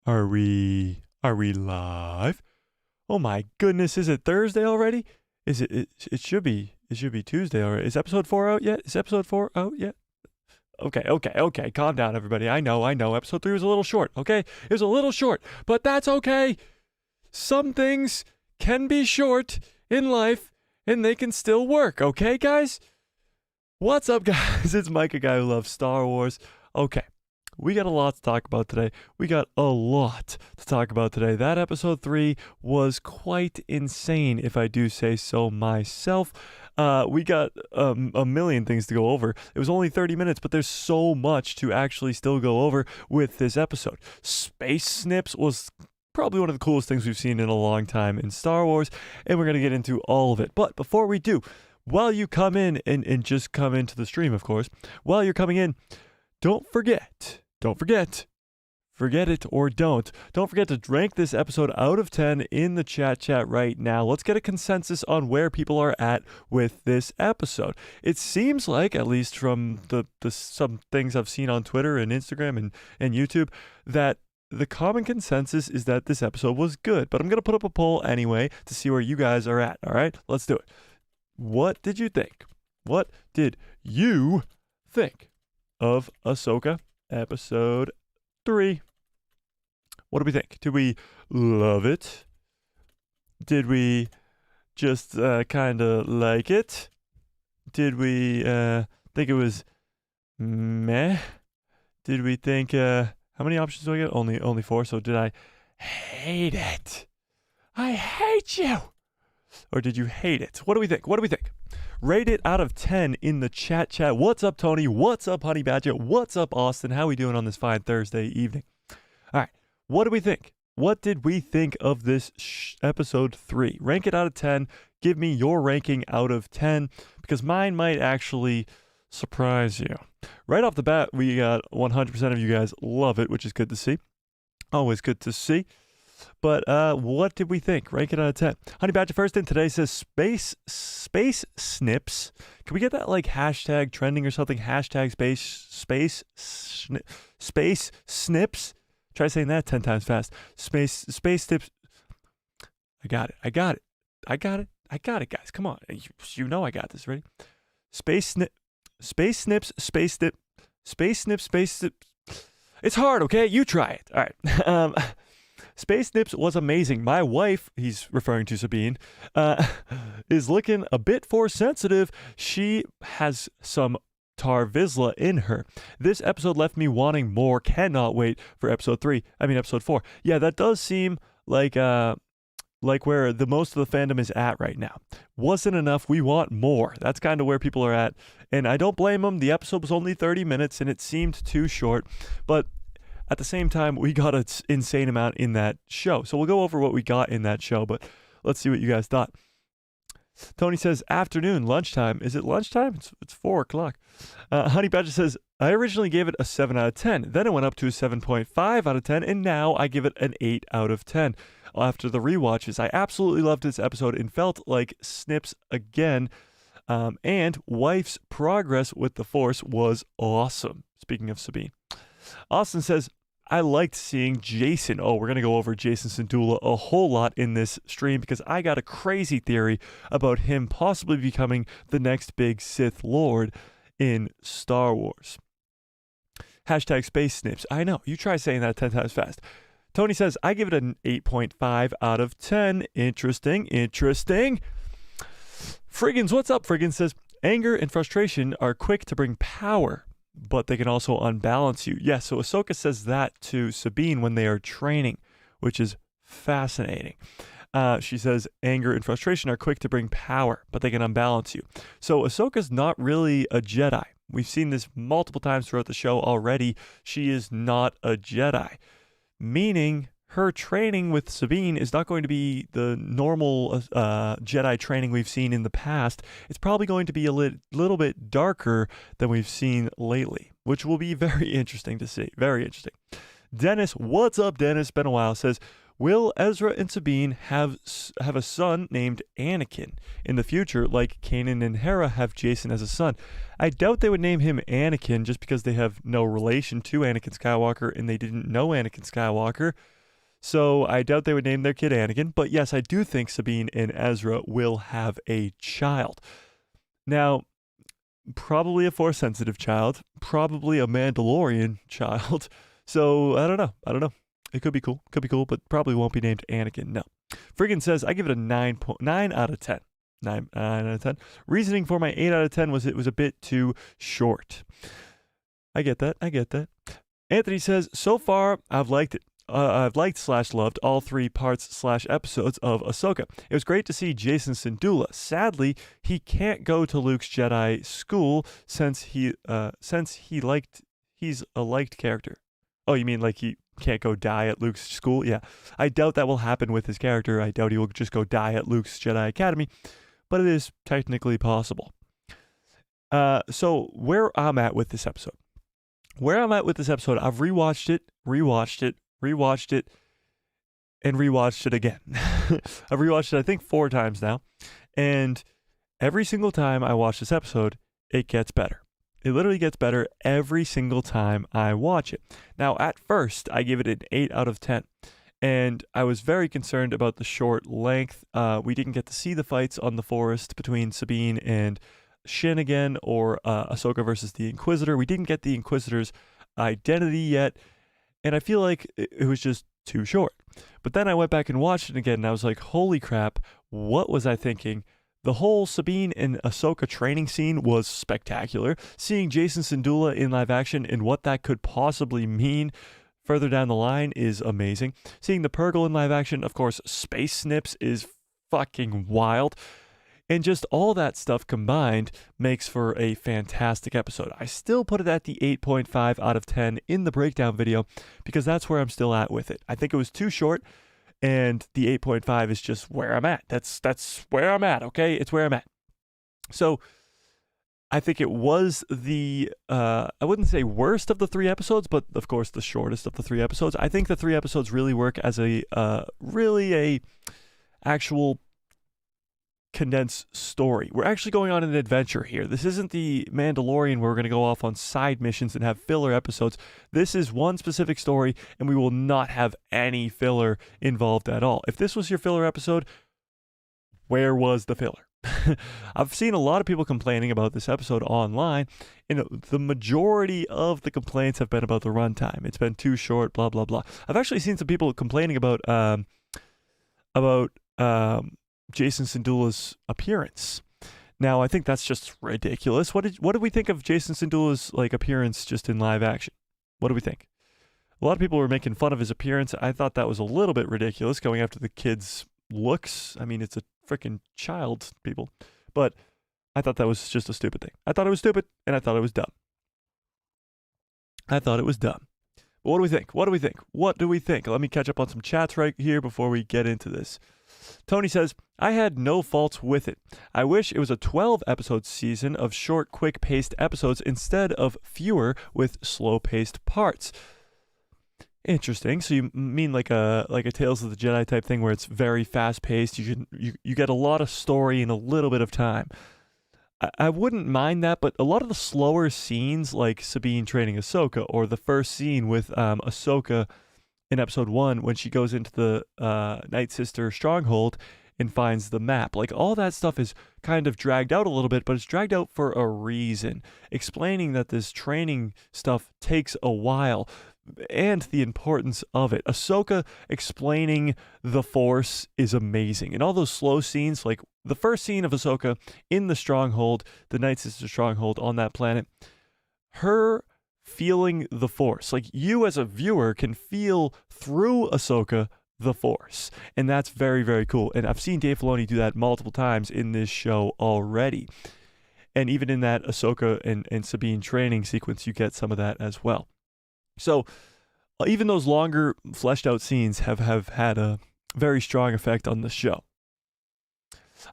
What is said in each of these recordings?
Are we live? Oh my goodness, is it Thursday already? It should be Tuesday already. Is episode 4 out yet? Is episode 4 out yet? Okay. Calm down, everybody. I know. Episode 3 was a little short, okay? It was a little short, but that's okay. Some things can be short in life, and they can still work, okay, guys? What's up, guys? It's Mike, a guy who loves Star Wars. Okay, we got a lot to talk about today. That episode 3 was quite insane, if I do say so myself. We got a million things to go over. It was only 30 minutes, but there's so much to actually still go over with this episode. Space Snips was probably one of the coolest things we've seen in a long time in Star Wars, and we're going to get into all of it. But before we do, while you come in and just come into the stream, of course, while you're coming in, don't forget, forget it or don't forget to rank this episode out of 10 in the chat right now. Let's get a consensus on where people are at with this episode. It seems like, at least from the some things I've seen on Twitter and Instagram and YouTube, that the common consensus is that this episode was good. But I'm going to put up a poll anyway to see where you guys are at. All right, let's do it. What did you think? What did you think of Ahsoka episode 3? What do we think? Did we love it? Did we just kind of like it? Did we think it was meh? Did we think how many options do I get? Only 4. So did I hate it? I hate you. Or did you hate it? What do we think? Rate it out of 10 in the chat. What's up, Tony? What's up, Honey Badger? What's up, Austin? How we doing on this fine Thursday evening? All right. What do we think? What did we think of this episode 3? Rank it out of 10. Give me your ranking out of 10, because mine might actually surprise you. Right off the bat, we got 100% of you guys love it, which is good to see. Always good to see. But what did we think? Rank it out of 10. Honey Badger first in today says space snips. Can we get that like hashtag trending or something? Hashtag space snips. Try saying that 10 times fast. Space snips. I got it, guys. Come on. You know I got this. Ready? Space snips. It's hard, okay? You try it. All right. Space Snips was amazing. My wife, he's referring to Sabine, is looking a bit Force sensitive. She has some Tar Vizsla in her. This episode left me wanting more. Cannot wait for episode 4. Yeah, that does seem like where the most of the fandom is at right now. Wasn't enough. We want more. That's kind of where people are at. And I don't blame them. The episode was only 30 minutes and it seemed too short. But at the same time, we got an insane amount in that show. So we'll go over what we got in that show, but let's see what you guys thought. Tony says, afternoon, lunchtime. Is it lunchtime? It's 4 o'clock. Honey Badger says, I originally gave it a 7 out of 10. Then it went up to a 7.5 out of 10, and now I give it an 8 out of 10. After the rewatches, I absolutely loved this episode and felt like Snips again. And wife's progress with the Force was awesome. Speaking of Sabine. Austin says, I liked seeing Jacen. Oh, we're going to go over Jacen Syndulla a whole lot in this stream because I got a crazy theory about him possibly becoming the next big Sith Lord in Star Wars. Hashtag Space Snips. I know. You try saying that 10 times fast. Tony says, I give it an 8.5 out of 10. Interesting. Friggins, what's up? Friggins says, anger and frustration are quick to bring power, but they can also unbalance you. Yes, so Ahsoka says that to Sabine when they are training, which is fascinating. She says anger and frustration are quick to bring power, but they can unbalance you. So Ahsoka's not really a Jedi. We've seen this multiple times throughout the show already. She is not a Jedi, meaning her training with Sabine is not going to be the normal Jedi training we've seen in the past. It's probably going to be a little bit darker than we've seen lately, which will be very interesting to see. Very interesting. Dennis, what's up, Dennis? Been a while. Says, Will Ezra and Sabine have a son named Anakin in the future, like Kanan and Hera have Jacen as a son? I doubt they would name him Anakin just because they have no relation to Anakin Skywalker and they didn't know Anakin Skywalker. So I doubt they would name their kid Anakin. But yes, I do think Sabine and Ezra will have a child. Now, probably a Force-sensitive child, probably a Mandalorian child. So I don't know. It could be cool, but probably won't be named Anakin. No. Friggin says, I give it a 9 out of 10. 9 out of 10. Reasoning for my 8 out of 10 was it was a bit too short. I get that. Anthony says, so far, I've liked it. I've liked/loved all 3 parts/episodes of Ahsoka. It was great to see Jacen Syndulla. Sadly, he can't go to Luke's Jedi school since he's a liked character. Oh, you mean like he can't go die at Luke's school? Yeah. I doubt that will happen with his character. I doubt he will just go die at Luke's Jedi Academy, but it is technically possible. So where I'm at with this episode. I've rewatched it, and rewatched it again. I've rewatched it, I think, 4 times now. And every single time I watch this episode, it gets better. It literally gets better every single time I watch it. Now, at first, I gave it an 8 out of 10. And I was very concerned about the short length. We didn't get to see the fights on the forest between Sabine and Shin again, or Ahsoka versus the Inquisitor. We didn't get the Inquisitor's identity yet. And I feel like it was just too short. But then I went back and watched it again, and I was like, holy crap, what was I thinking? The whole Sabine and Ahsoka training scene was spectacular. Seeing Jacen Syndulla in live action and what that could possibly mean further down the line is amazing. Seeing the Purrgil in live action, of course, Space Snips is fucking wild. And just all that stuff combined makes for a fantastic episode. I still put it at the 8.5 out of 10 in the breakdown video because that's where I'm still at with it. I think it was too short, and the 8.5 is just where I'm at. That's where I'm at, okay? It's where I'm at. So I think it was the, I wouldn't say worst of the 3 episodes, but of course the shortest of the 3 episodes. I think the 3 episodes really work as a actual condensed story. We're actually going on an adventure here. This isn't the Mandalorian where we're going to go off on side missions and have filler episodes. This is one specific story, and we will not have any filler involved at all. If this was your filler episode, where was the filler? I've seen a lot of people complaining about this episode online, and the majority of the complaints have been about the runtime. It's been too short, blah, blah, blah. I've actually seen some people complaining about Jacen Syndulla's appearance. Now, I think that's just ridiculous. What did we think of Jacen Syndulla's appearance just in live action? What do we think? A lot of people were making fun of his appearance. I thought that was a little bit ridiculous, going after the kid's looks. I mean, it's a freaking child, people. But I thought that was just a stupid thing. I thought it was stupid, and I thought it was dumb. But what do we think? What do we think? Let me catch up on some chats right here before we get into this. Tony says, I had no faults with it. I wish it was a 12-episode season of short, quick-paced episodes instead of fewer with slow-paced parts. Interesting. So you mean like a Tales of the Jedi type thing where it's very fast-paced. You get a lot of story in a little bit of time. I wouldn't mind that, but a lot of the slower scenes, like Sabine training Ahsoka, or the first scene with Ahsoka in episode 1 when she goes into the Night Sister stronghold and finds the map. All that stuff is kind of dragged out a little bit, but it's dragged out for a reason, explaining that this training stuff takes a while and the importance of it. Ahsoka explaining the Force is amazing. And all those slow scenes, like the first scene of Ahsoka in the stronghold, the Night Sister stronghold on that planet, her feeling the Force. You as a viewer can feel through Ahsoka the Force. And that's very, very cool. And I've seen Dave Filoni do that multiple times in this show already. And even in that Ahsoka and Sabine training sequence, you get some of that as well. So even those longer fleshed out scenes have had a very strong effect on the show.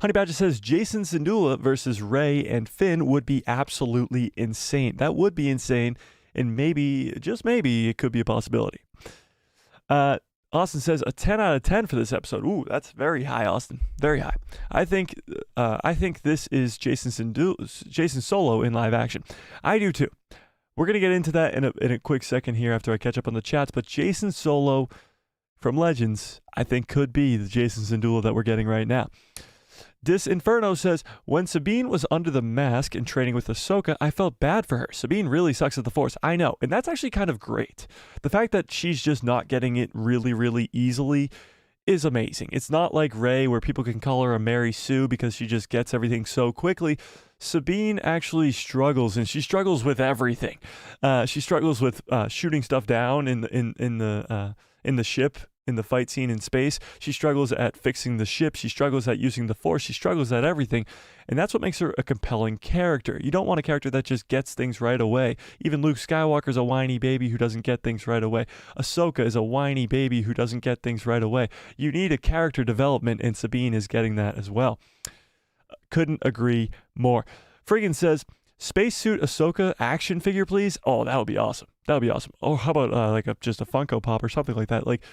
Honey Badger says Jacen Syndulla versus Rey and Finn would be absolutely insane. That would be insane, and maybe, just maybe, it could be a possibility. Austin says a 10 out of 10 for this episode. Ooh, that's very high, Austin. Very high. I think this is Jacen Solo in live action. I do too. We're going to get into that in a quick second here after I catch up on the chats, but Jacen Solo from Legends, I think, could be the Jacen Syndulla that we're getting right now. Dis Inferno says, when Sabine was under the mask and training with Ahsoka, I felt bad for her. Sabine really sucks at the Force. I know, and that's actually kind of great. The fact that she's just not getting it really, really easily is amazing. It's not like Rey, where people can call her a Mary Sue because she just gets everything so quickly. Sabine actually struggles, and she struggles with everything. She struggles with shooting stuff down in the ship. In the fight scene in space, she struggles at fixing the ship, she struggles at using the Force, she struggles at everything, and that's what makes her a compelling character. You don't want a character that just gets things right away. Even Luke Skywalker's a whiny baby who doesn't get things right away. Ahsoka is a whiny baby who doesn't get things right away. You need a character development, and Sabine is getting that as well. Couldn't agree more. Friggin says, spacesuit Ahsoka action figure, please. Oh, that would be awesome. That would be awesome. Or how about just a Funko Pop or something like that? Like,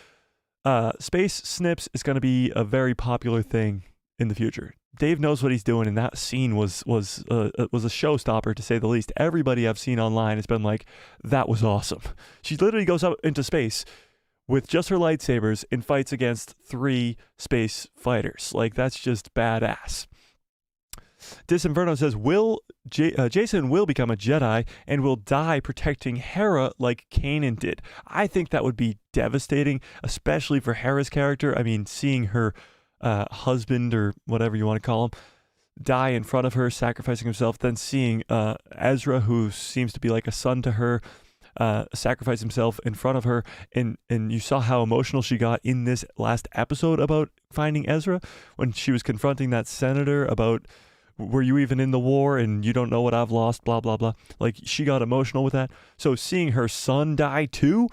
Space Snips is going to be a very popular thing in the future. Dave knows what he's doing, and that scene was a showstopper, to say the least. Everybody I've seen online has been like, that was awesome. She literally goes up into space with just her lightsabers and fights against 3 space fighters. Like, that's just badass. Disinferno says, Jacen will become a Jedi and will die protecting Hera like Kanan did. I think that would be devastating, especially for Hera's character. I mean, seeing her husband, or whatever you want to call him, die in front of her, sacrificing himself, then seeing Ezra, who seems to be like a son to her, sacrifice himself in front of her, and you saw how emotional she got in this last episode about finding Ezra, when she was confronting that senator about, were you even in the war and you don't know what I've lost, blah, blah, blah. Like, she got emotional with that. So seeing her son die too,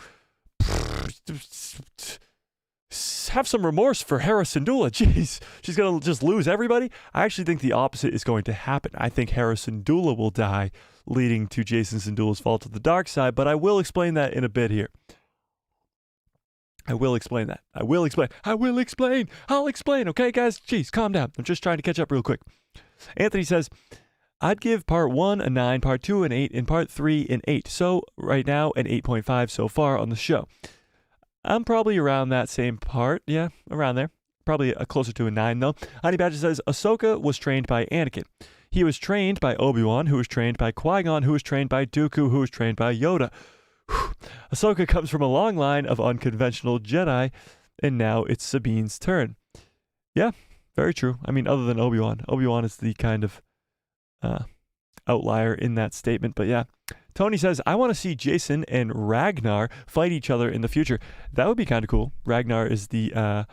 have some remorse for Hera Syndulla. Jeez, she's going to just lose everybody. I actually think the opposite is going to happen. I think Hera Syndulla will die, leading to Jacen Syndulla's fall to the dark side, but I will explain that in a bit here. I'll explain. Okay, guys? Jeez, calm down. I'm just trying to catch up real quick. Anthony says, I'd give part 1 a 9, part 2 an 8, and part 3 an 8. So right now, an 8.5 so far on the show. I'm probably around that same part. Yeah, around there. Probably closer to a 9, though. Honey Badger says, Ahsoka was trained by Anakin. He was trained by Obi-Wan, who was trained by Qui-Gon, who was trained by Dooku, who was trained by Yoda. Whew. Ahsoka comes from a long line of unconventional Jedi, and now it's Sabine's turn. Yeah. Very true. I mean, other than Obi-Wan. Obi-Wan is the kind of outlier in that statement. But yeah. Tony says, I want to see Jacen and Ragnar fight each other in the future. That would be kind of cool. Ragnar is the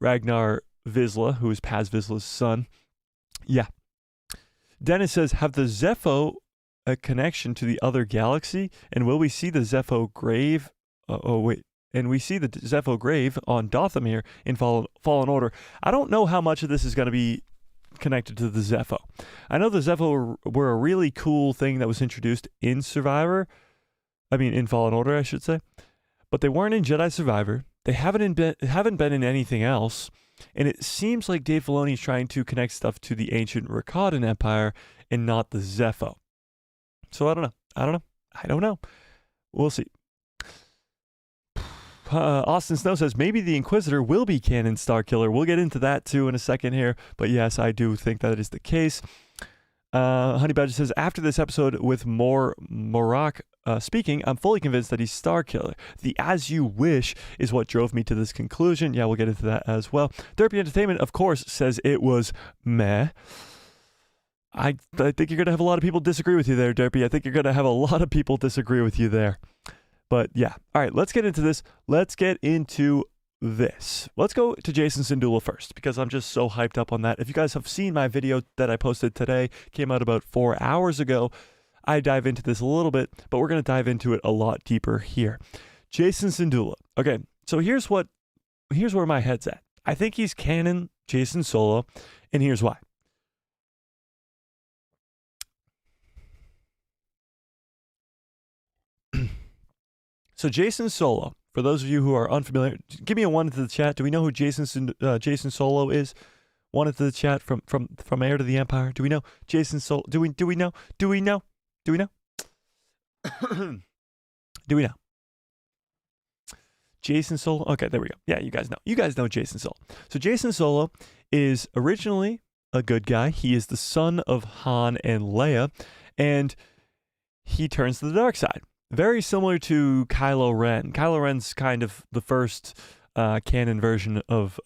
Ragnar Vizsla, who is Paz Vizsla's son. Yeah. Dennis says, have the Zepho a connection to the other galaxy? And will we see the Zepho grave? And we see the Zepho grave on Dothamir in Fallen Order. I don't know how much of this is going to be connected to the Zepho. I know the Zepho were a really cool thing that was introduced in in Fallen Order, I should say. But they weren't in Jedi Survivor. They haven't been in anything else. And it seems like Dave Filoni is trying to connect stuff to the ancient Rakatan Empire and not the Zepho. So I don't know. We'll see. Austin Snow says, maybe the Inquisitor will be canon Starkiller. We'll get into that too in a second here. But yes, I do think that is the case. Honey Badger says, after this episode with Morak speaking, I'm fully convinced that he's Starkiller. The as you wish is what drove me to this conclusion. Yeah, we'll get into that as well. Derpy Entertainment, of course, says it was meh. I think you're going to have a lot of people disagree with you there, Derpy. I think you're going to have a lot of people disagree with you there. But yeah. All right, let's get into this. Let's go to Jacen Syndulla first, because I'm just so hyped up on that. If you guys have seen my video that I posted today, came out about 4 hours ago, I dive into this a little bit, but we're going to dive into it a lot deeper here. Jacen Syndulla. Okay, so here's where my head's at. I think he's canon Jacen Solo, and here's why. So Jacen Solo For those of you who are unfamiliar, give me a 1 into the chat. Do we know who Jacen Solo is? 1 into the chat from Heir to the Empire. Do we know Jacen Solo? Do we know? Do we know? Do we know? Do we know? Jacen Solo? Okay, there we go. Yeah, you guys know. You guys know Jacen Solo. So Jacen Solo is originally a good guy. He is the son of Han and Leia, and he turns to the dark side. Very similar to Kylo Ren. Kylo Ren's kind of the first canon version of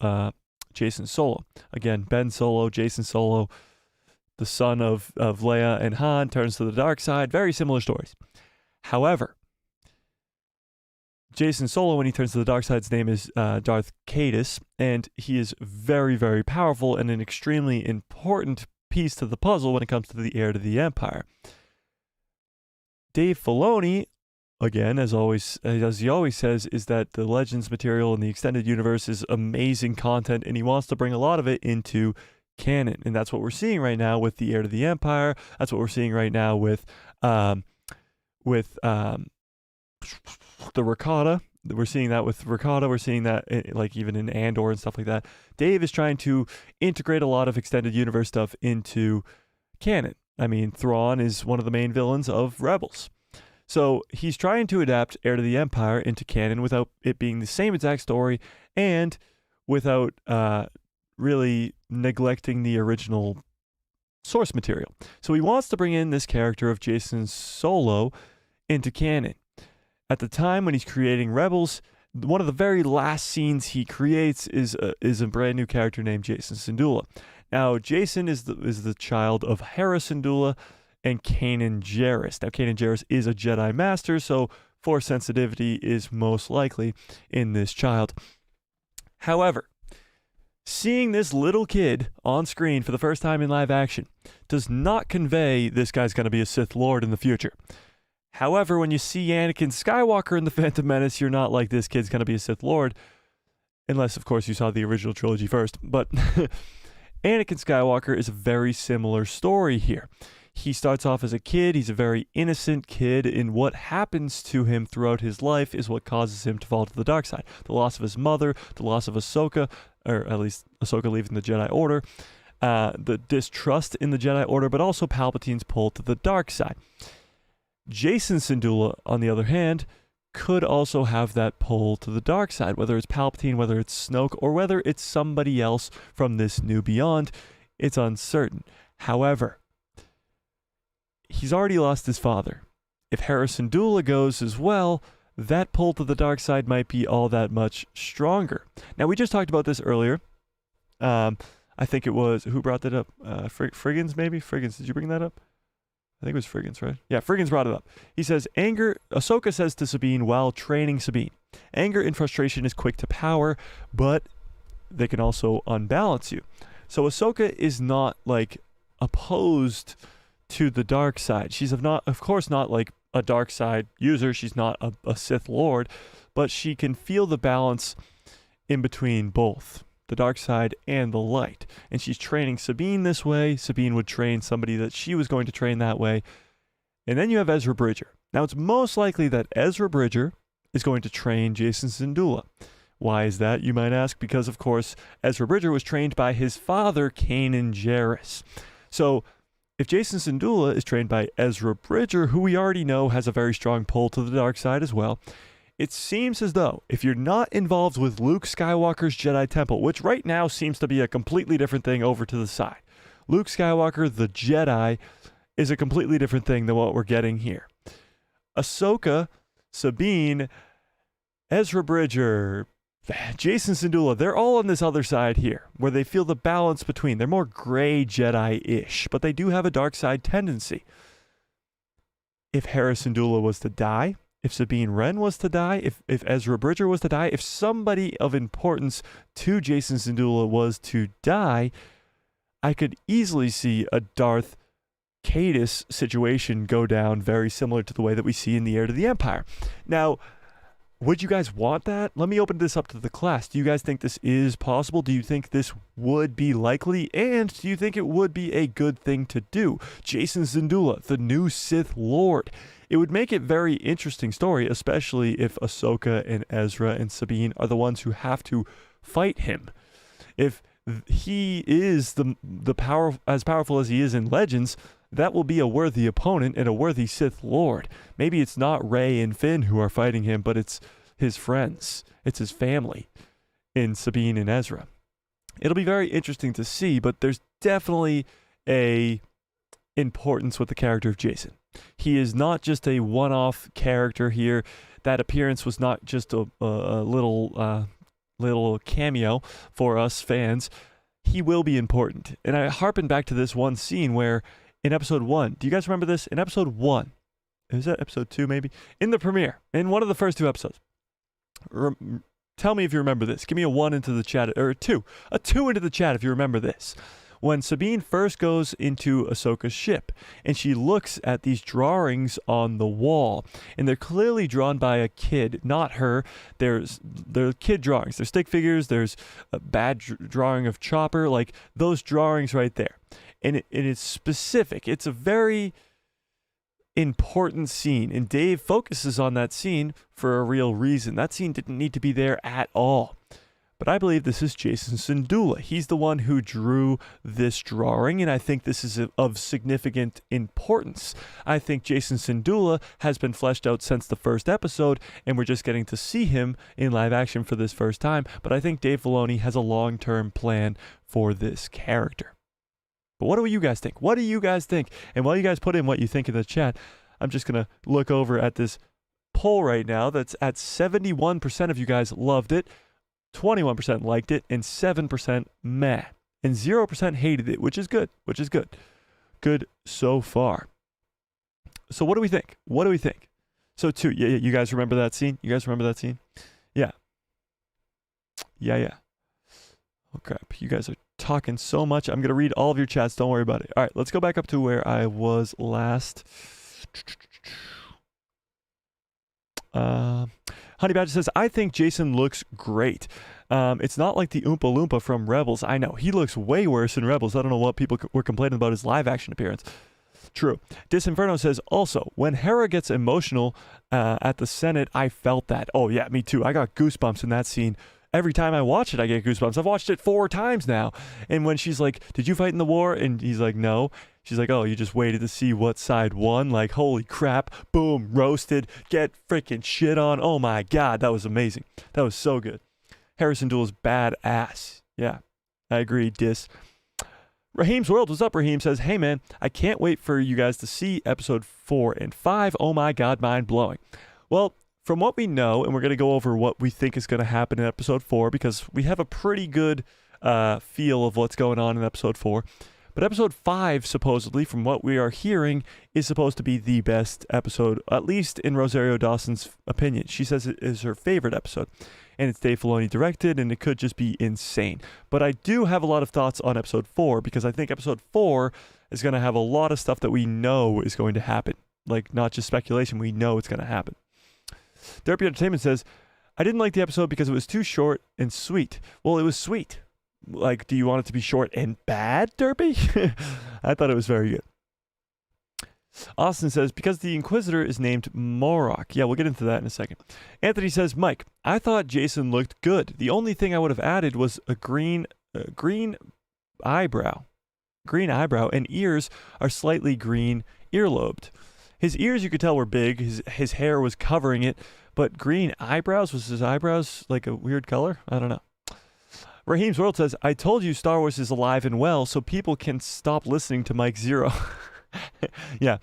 Jacen Solo. Again, Ben Solo, Jacen Solo, the son of Leia and Han, turns to the dark side. Very similar stories. However, Jacen Solo, when he turns to the dark side, his name is Darth Caedus, and he is very, very powerful and an extremely important piece to the puzzle when it comes to the heir to the Empire. Dave Filoni, again, as he always says, is that the Legends material in the extended universe is amazing content, and he wants to bring a lot of it into canon, and that's what we're seeing right now with the heir to the Empire. That's what we're seeing right now with the Ricotta. We're seeing that with Ricotta. We're seeing that like even in Andor and stuff like that. Dave is trying to integrate a lot of extended universe stuff into canon. I mean, Thrawn is one of the main villains of Rebels. So he's trying to adapt Heir to the Empire into canon without it being the same exact story and without really neglecting the original source material. So he wants to bring in this character of Jacen Solo into canon. At the time when he's creating Rebels, one of the very last scenes he creates is a brand new character named Jacen Syndulla. Now, Jacen is the child of Hera Syndulla and Kanan Jarrus. Now, Kanan Jarrus is a Jedi Master, so Force sensitivity is most likely in this child. However, seeing this little kid on screen for the first time in live action does not convey this guy's going to be a Sith Lord in the future. However, when you see Anakin Skywalker in The Phantom Menace, you're not like, this kid's going to be a Sith Lord. Unless, of course, you saw the original trilogy first. But Anakin Skywalker is a very similar story here. He starts off as a kid. He's a very innocent kid, and what happens to him throughout his life is what causes him to fall to the dark side. The loss of his mother, the loss of Ahsoka, or at least Ahsoka leaving the Jedi Order, the distrust in the Jedi Order, but also Palpatine's pull to the dark side. Jacen Syndulla, on the other hand, could also have that pull to the dark side, whether it's Palpatine, whether it's Snoke, or whether it's somebody else from this new beyond. It's uncertain. However, he's already lost his father. If Hera Syndulla goes as well, that pull to the dark side might be all that much stronger. Now, we just talked about this earlier. I think it was, who brought that up? Friggins, maybe? Friggins, did you bring that up? I think it was Friggins, right? Yeah, Friggins brought it up. He says, Ahsoka says to Sabine while training Sabine, anger and frustration is quick to power, but they can also unbalance you. So Ahsoka is not like opposed to the dark side. She's of course not like a dark side user. She's not a Sith Lord, but she can feel the balance in between both the dark side and the light. And she's training Sabine this way. Sabine would train somebody that she was going to train that way. And then you have Ezra Bridger. Now, it's most likely that Ezra Bridger is going to train Jacen Syndulla. Why is that, you might ask? Because, of course, Ezra Bridger was trained by his father, Kanan Jarrus. So, if Jacen Syndulla is trained by Ezra Bridger, who we already know has a very strong pull to the dark side as well, it seems as though if you're not involved with Luke Skywalker's Jedi Temple, which right now seems to be a completely different thing over to the side, Luke Skywalker, the Jedi, is a completely different thing than what we're getting here. Ahsoka, Sabine, Ezra Bridger, Jacen Syndulla, they're all on this other side here, where they feel the balance between. They're more gray Jedi-ish, but they do have a dark side tendency. If Hera Syndulla was to die, if Sabine Wren was to die, if Ezra Bridger was to die, if somebody of importance to Jacen Syndulla was to die, I could easily see a Darth Caedus situation go down very similar to the way that we see in the Heir to the Empire. Now, would you guys want that? Let me open this up to the class. Do you guys think this is possible? Do you think this would be likely? And do you think it would be a good thing to do? Jacen Syndulla, the new Sith Lord. it would make it very interesting story, especially if Ahsoka and Ezra and Sabine are the ones who have to fight him. If he is the power as powerful as he is in Legends, that will be a worthy opponent and a worthy Sith Lord. Maybe it's not Rey and Finn who are fighting him, but it's his friends. It's his family in Sabine and Ezra. It'll be very interesting to see, but there's definitely a importance with the character of Jacen. He is not just a one-off character here. That appearance was not just a little cameo for us fans. He will be important. And I harpen back to this one scene where in episode 1, do you guys remember this? In episode 1, is that episode 2 maybe? In the premiere, in one of the first 2 episodes. Tell me if you remember this. Give me a 1 into the chat, or a 2 into the chat if you remember this. When Sabine first goes into Ahsoka's ship and she looks at these drawings on the wall, and they're clearly drawn by a kid, not her. They're kid drawings. They're stick figures. There's a bad drawing of Chopper, like those drawings right there. And it is specific. It's a very important scene, and Dave focuses on that scene for a real reason. That scene didn't need to be there at all. But I believe this is Jacen Syndulla. He's the one who drew this drawing, and I think this is of significant importance. I think Jacen Syndulla has been fleshed out since the first episode, and we're just getting to see him in live action for this first time. But I think Dave Filoni has a long-term plan for this character. But what do you guys think? What do you guys think? And while you guys put in what you think in the chat, I'm just going to look over at this poll right now that's at 71% of you guys loved it. 21% liked it, and 7% meh. And 0% hated it, which is good, Good so far. So what do we think? So 2, yeah, you guys remember that scene? Yeah. Oh crap, you guys are talking so much. I'm going to read all of your chats, don't worry about it. All right, let's go back up to where I was last. Honey Badger says, I think Jacen looks great. It's not like the Oompa Loompa from Rebels. I know, he looks way worse in Rebels. I don't know what people were complaining about his live action appearance. True. Disinferno says, also, when Hera gets emotional at the Senate, I felt that. Oh yeah, me too. I got goosebumps in that scene. Every time I watch it, I get goosebumps. I've watched it 4 times now. And when she's like, did you fight in the war? And he's like, no. She's like, oh, you just waited to see what side won? Like, holy crap. Boom, roasted. Get freaking shit on. Oh my God, that was amazing. That was so good. Harrison Duel's badass. Yeah, I agree, Dis. Raheem's World, what's up? Raheem says, hey man, I can't wait for you guys to see episode 4 and 5. Oh my God, mind blowing. Well, from what we know, and we're going to go over what we think is going to happen in episode 4, because we have a pretty good feel of what's going on in episode 4. But episode 5, supposedly, from what we are hearing, is supposed to be the best episode, at least in Rosario Dawson's opinion. She says it is her favorite episode. And it's Dave Filoni directed, and it could just be insane. But I do have a lot of thoughts on episode 4, because I think episode 4 is going to have a lot of stuff that we know is going to happen. Like, not just speculation, we know it's going to happen. Derpy Entertainment says, I didn't like the episode because it was too short and sweet. Well, it was sweet. Like, do you want it to be short and bad, Derpy? I thought it was very good. Austin says, because the Inquisitor is named Morok. Yeah, we'll get into that in a second. Anthony says, Mike, I thought Jacen looked good. The only thing I would have added was a green eyebrow. Green eyebrow, and ears are slightly green earlobed. His ears, you could tell, were big. His hair was covering it, but green eyebrows, was his eyebrows like a weird color? I don't know. Raheem's World says, I told you Star Wars is alive and well, so people can stop listening to Mike Zero. Yeah,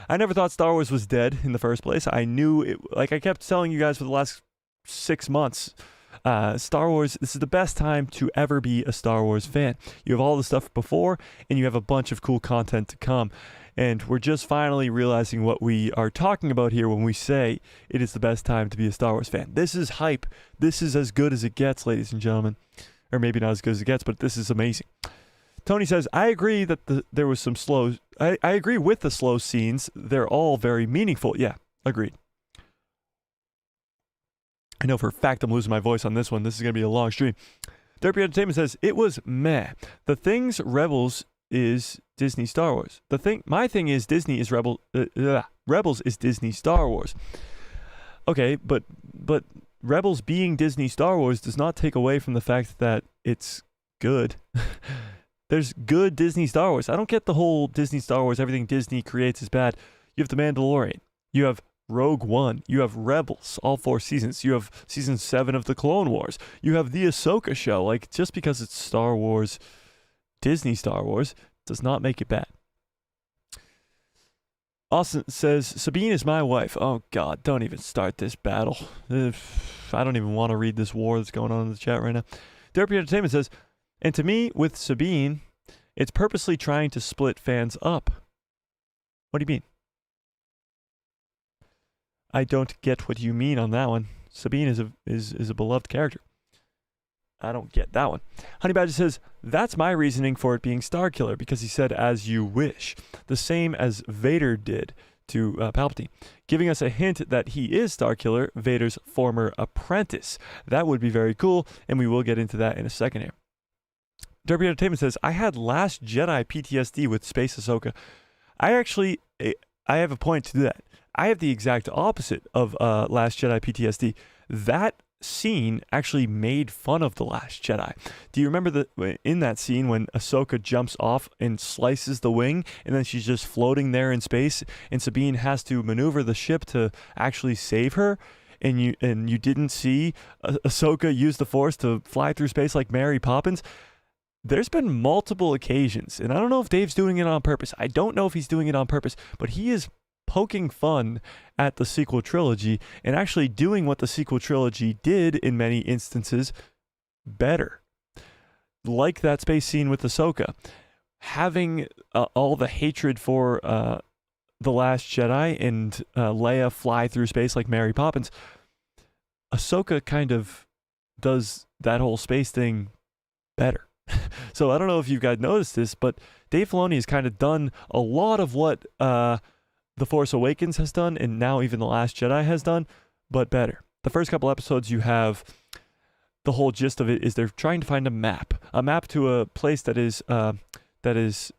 I never thought Star Wars was dead in the first place. I knew it, like I kept telling you guys for the last 6 months, Star Wars, this is the best time to ever be a Star Wars fan. You have all the stuff before, and you have a bunch of cool content to come. And we're just finally realizing what we are talking about here when we say it is the best time to be a Star Wars fan. This is hype. This is as good as it gets, ladies and gentlemen. Or maybe not as good as it gets, but this is amazing. Tony says, I agree that there was some slow... I agree with the slow scenes. They're all very meaningful. Yeah, agreed. I know for a fact I'm losing my voice on this one. This is going to be a long stream. Derpy Entertainment says, it was meh. The things Rebels is Disney Star Wars. My thing is Disney is Rebels is Disney Star Wars. Okay, but Rebels being Disney Star Wars does not take away from the fact that it's good. There's good Disney Star Wars. I don't get the whole Disney Star Wars, everything Disney creates is bad. You have The Mandalorian. You have Rogue One. You have Rebels, all 4 seasons. You have season 7 of The Clone Wars. You have the Ahsoka show. Like, just because it's Star Wars, Disney Star Wars, does not make it bad. Austin says, Sabine is my wife. Oh, God, don't even start this battle. I don't even want to read this war that's going on in the chat right now. Derpy Entertainment says, and to me, with Sabine, it's purposely trying to split fans up. What do you mean? I don't get what you mean on that one. Sabine is a beloved character. I don't get that one. Honey Badger says, that's my reasoning for it being Starkiller, because he said, as you wish. The same as Vader did to Palpatine, giving us a hint that he is Starkiller, Vader's former apprentice. That would be very cool, and we will get into that in a second here. Derby Entertainment says, I had Last Jedi PTSD with Space Ahsoka. I have a point to that. I have the exact opposite of Last Jedi PTSD. That scene actually made fun of The Last Jedi. Do you remember in that scene when Ahsoka jumps off and slices the wing, and then she's just floating there in space, and Sabine has to maneuver the ship to actually save her? And you didn't see Ahsoka use the Force to fly through space like Mary Poppins? There's been multiple occasions, and I don't know if Dave's doing it on purpose. I don't know if he's doing it on purpose, but he is poking fun at the sequel trilogy and actually doing what the sequel trilogy did in many instances better. Like that space scene with Ahsoka. Having all the hatred for The Last Jedi and Leia fly through space like Mary Poppins, Ahsoka kind of does that whole space thing better. So I don't know if you guys noticed this, but Dave Filoni has kind of done a lot of what The Force Awakens has done, and now even The Last Jedi has done, but better. The first couple episodes, you have the whole gist of it is they're trying to find a map to a place that is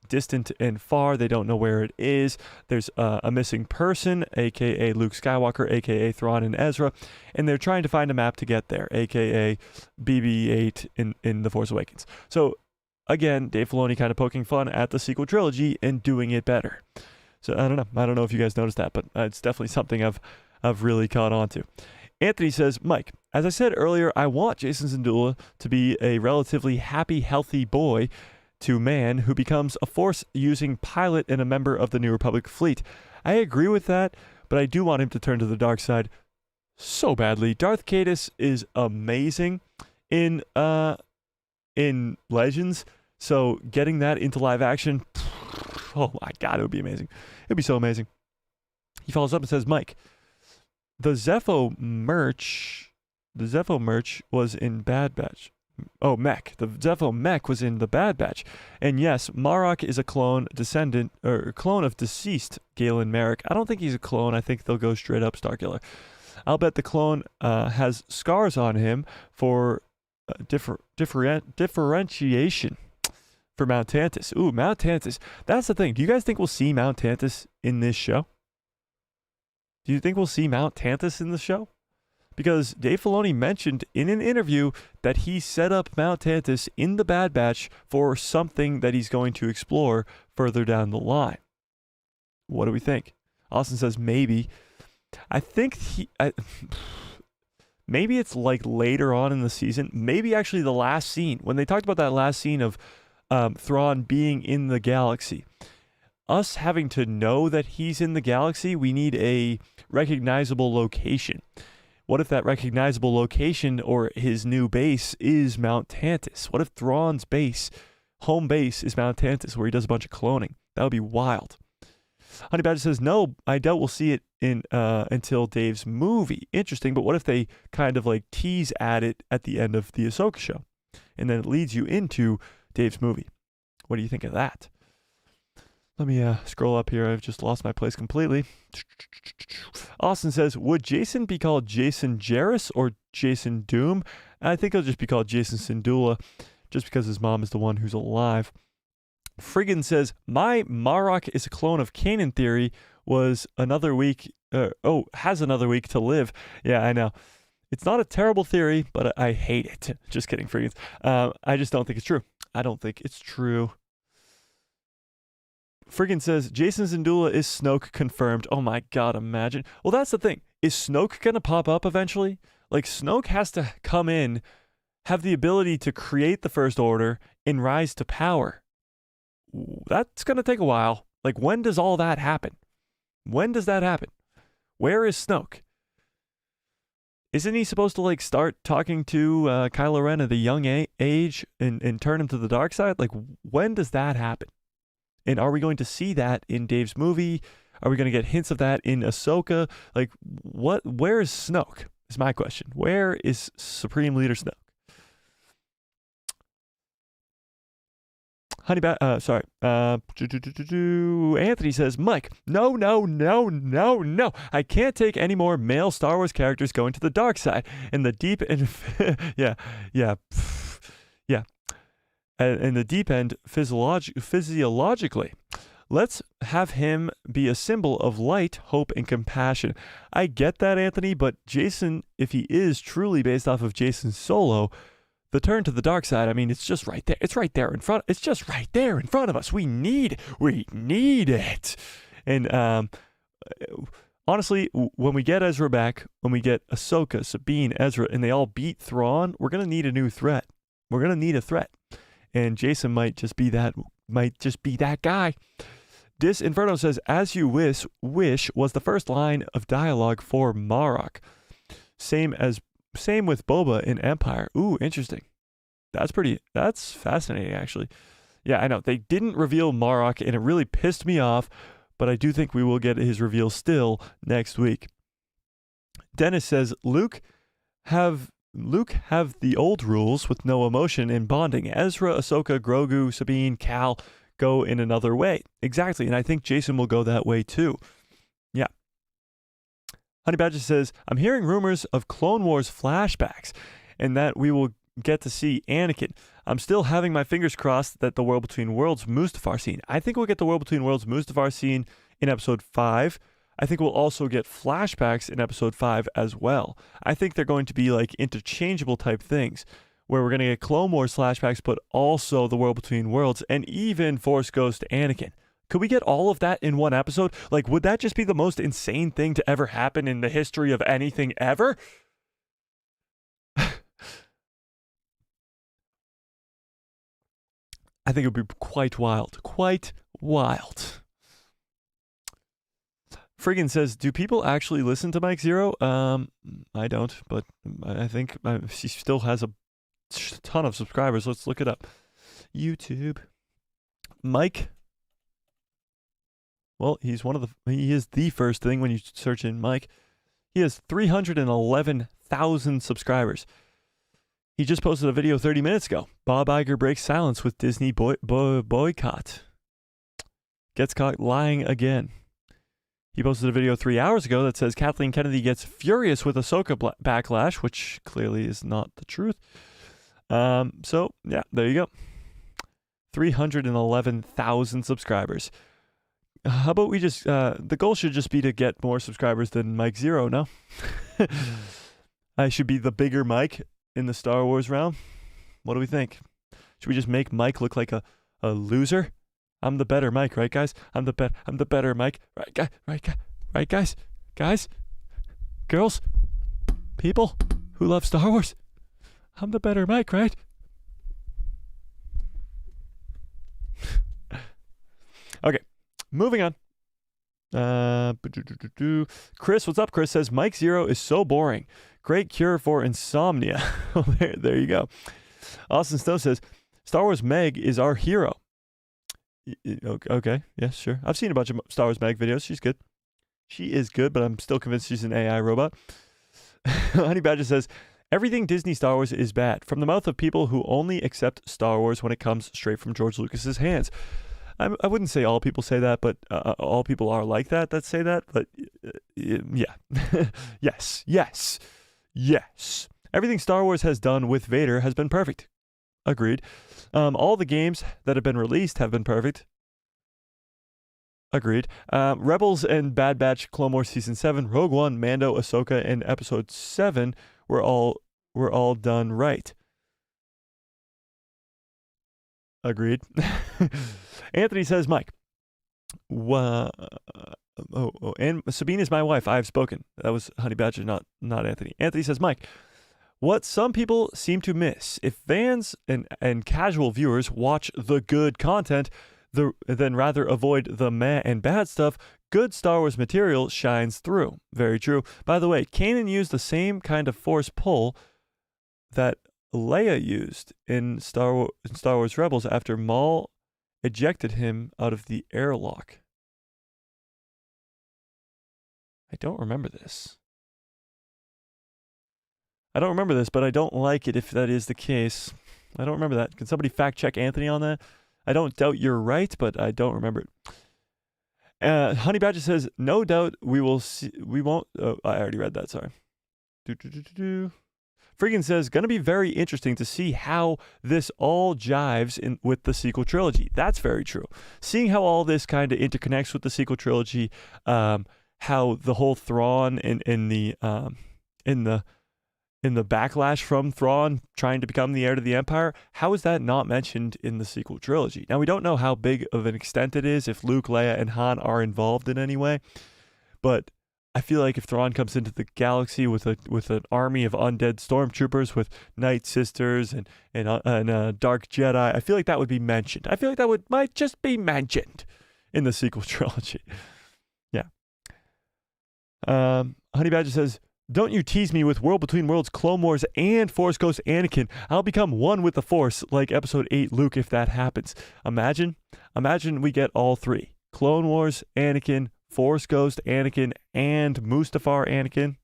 distant and far. They don't know where it is. There's a missing person, aka Luke Skywalker, aka Thrawn and Ezra, and they're trying to find a map to get there, aka BB-8 in The Force Awakens. So again, Dave Filoni kind of poking fun at the sequel trilogy and doing it better. So I don't know if you guys noticed that, but it's definitely something I've really caught on to. Anthony says, Mike, as I said earlier, I want Jacen Syndulla to be a relatively happy, healthy boy to man who becomes a Force-using pilot and a member of the New Republic fleet. I agree with that, but I do want him to turn to the dark side so badly. Darth Caedus is amazing in Legends, so getting that into live action, oh my God, it would be amazing. It'd be so amazing. He follows up and says, Mike, the Zepho merch was in Bad Batch. Oh, Mech. The Zepho Mech was in the Bad Batch. And yes, Marok is a clone of deceased Galen Merrick. I don't think he's a clone. I think they'll go straight up Starkiller. I'll bet the clone has scars on him for differentiation for Mount Tantus. Ooh, Mount Tantus. That's the thing. Do you guys think we'll see Mount Tantus in this show? Do you think we'll see Mount Tantus in the show? Because Dave Filoni mentioned in an interview that he set up Mount Tantus in the Bad Batch for something that he's going to explore further down the line. What do we think? Austin says maybe. I think maybe it's like later on in the season. Maybe actually the last scene. When they talked about that last scene of Thrawn being in the galaxy. Us having to know that he's in the galaxy, we need a recognizable location. What if that recognizable location or his new base is Mount Tantus? What if Thrawn's home base is Mount Tantus, where he does a bunch of cloning? That would be wild. Honey Badger says, no, I doubt we'll see it until Dave's movie. Interesting, but what if they kind of like tease at it at the end of the Ahsoka show? And then it leads you into Dave's movie. What do you think of that? Let me scroll up here. I've just lost my place completely. Austin says, would Jacen be called Jacen Jarrus or Jacen Doom? I think he'll just be called Jacen Syndulla, just because his mom is the one who's alive. Friggin says, my Marok is a clone of Kanan theory has another week to live. Yeah, I know. It's not a terrible theory, but I hate it. Just kidding, Friggins. I just don't think it's true. I don't think it's true. Friggin says, Jacen Syndulla is Snoke confirmed. Oh my god, imagine. Well, that's the thing. Is Snoke going to pop up eventually? Like, Snoke has to come in, have the ability to create the First Order, and rise to power. That's going to take a while. Like, when does all that happen? When does that happen? Where is Snoke? Isn't he supposed to, like, start talking to Kylo Ren at a young age and turn him to the dark side? Like, when does that happen? And are we going to see that in Dave's movie? Are we going to get hints of that in Ahsoka? Like, where is Snoke? Is my question. Where is Supreme Leader Snoke? Anthony says, Mike, no. I can't take any more male Star Wars characters going to the dark side. In the deep end, in the deep end, physiologically. Let's have him be a symbol of light, hope, and compassion. I get that, Anthony, but Jacen, if he is truly based off of Jacen Solo, the turn to the dark side, I mean, it's just right there. It's right there in front. It's just right there in front of us. We need it. And honestly, when we get Ezra back, when we get Ahsoka, Sabine, Ezra, and they all beat Thrawn, we're gonna need a new threat. We're gonna need a threat, and Jacen might just be that guy. Dis Inferno says, "As you wish was the first line of dialogue for Marok. Same with Boba in Empire." Ooh, interesting. That's fascinating, actually. Yeah, I know. They didn't reveal Marok, and it really pissed me off, but I do think we will get his reveal still next week. Dennis says, Luke have the old rules with no emotion and bonding. Ezra, Ahsoka, Grogu, Sabine, Cal go in another way. Exactly, and I think Jacen will go that way too. Yeah. Honey Badger says, I'm hearing rumors of Clone Wars flashbacks and that we will get to see Anakin. I'm still having my fingers crossed that the World Between Worlds Mustafar scene. I think we'll get the World Between Worlds Mustafar scene in episode 5. I think we'll also get flashbacks in episode 5 as well. I think they're going to be like interchangeable type things where we're going to get Clone Wars flashbacks, but also the World Between Worlds and even Force Ghost Anakin. Could we get all of that in one episode? Like, would that just be the most insane thing to ever happen in the history of anything ever? I think it would be quite wild. Quite wild. Friggin says, do people actually listen to Mike Zero? I don't, but I think she still has a ton of subscribers. Let's look it up. YouTube. Mike. Well, he is the first thing when you search in Mike. He has 311,000 subscribers. He just posted a video 30 minutes ago. Bob Iger breaks silence with Disney boycott. Gets caught lying again. He posted a video 3 hours ago that says Kathleen Kennedy gets furious with Ahsoka backlash, which clearly is not the truth. So, yeah, there you go. 311,000 subscribers. How about we just, the goal should just be to get more subscribers than Mike Zero, no? I should be the bigger Mike in the Star Wars realm. What do we think? Should we just make Mike look like a loser? I'm the better Mike, right, guys? I'm the better Mike, right, guys? Guys? Girls? People who love Star Wars? I'm the better Mike, right? Okay, moving on. Chris, what's up? Chris says, Mike Zero is so boring. Great cure for insomnia. there you go. Austin Snow says, Star Wars Meg is our hero. Okay, yeah, sure. I've seen a bunch of Star Wars Meg videos. She's good. She is good, but I'm still convinced she's an AI robot. Honey Badger says, everything Disney Star Wars is bad. From the mouth of people who only accept Star Wars when it comes straight from George Lucas's hands. I wouldn't say all people say that, but all people are like that say that. But yeah. Yes. Everything Star Wars has done with Vader has been perfect. Agreed. All the games that have been released have been perfect. Agreed. Rebels and Bad Batch, Clone Wars Season 7, Rogue One, Mando, Ahsoka, and Episode 7 were all done right. Agreed. Anthony says, Mike. And Sabine is my wife. I have spoken. That was Honey Badger, not Anthony. Anthony says, Mike, what some people seem to miss, if fans and casual viewers watch the good content, then rather avoid the meh and bad stuff, good Star Wars material shines through. Very true. By the way, Kanan used the same kind of force pull that Leia used in Star Wars Rebels after Maul ejected him out of the airlock. I don't remember this. But I don't like it if that is the case. I don't remember that. Can somebody fact check Anthony on that? I don't doubt you're right, but I don't remember it. Honey Badger says, no doubt we will see. We won't. Oh, I already read that. Sorry. Friggin says, gonna be very interesting to see how this all jives in with the sequel trilogy. That's very true. Seeing how all this kind of interconnects with the sequel trilogy, how the whole Thrawn in the backlash from Thrawn trying to become the heir to the Empire, how is that not mentioned in the sequel trilogy? Now, we don't know how big of an extent it is, if Luke, Leia, and Han are involved in any way, but I feel like if Thrawn comes into the galaxy with an army of undead stormtroopers with Night Sisters and Dark Jedi, I feel like that would be mentioned. I feel like that might just be mentioned in the sequel trilogy. Yeah. Honey Badger says, don't you tease me with World Between Worlds, Clone Wars, and Force Ghost Anakin. I'll become one with the Force, like Episode 8 Luke, if that happens. Imagine we get all three. Clone Wars, Anakin, Force Ghost Anakin, and Mustafar Anakin.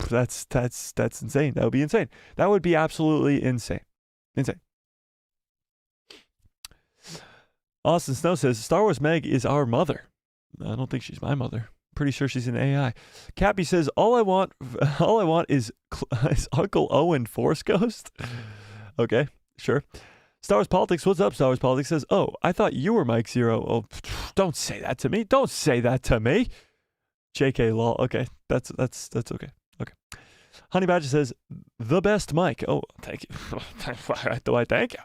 That's insane. That would be insane. That would be absolutely insane. Insane. Austin Snow says, Star Wars Meg is our mother. I don't think she's my mother. Pretty sure she's an AI. Cappy says, all I want is Uncle Owen Force Ghost. Okay, sure. Star Wars Politics, what's up? Star Wars Politics says, oh, I thought you were Mike Zero. Oh, don't say that to me. Don't say that to me. JK lol. Okay, that's okay. Okay. Honey Badger says, the best Mike. Oh, thank you. Do I thank you?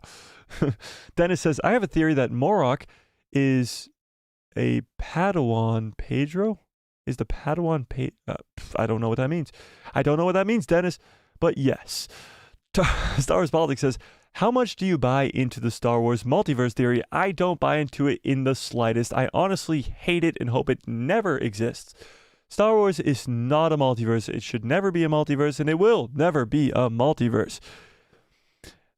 Dennis says, I have a theory that Morok is a Padawan Pedro. Is the Padawan I don't know what that means. I don't know what that means, Dennis. But yes. Star Wars Politics says, how much do you buy into the Star Wars multiverse theory? I don't buy into it in the slightest. I honestly hate it and hope it never exists. Star Wars is not a multiverse. It should never be a multiverse, and it will never be a multiverse.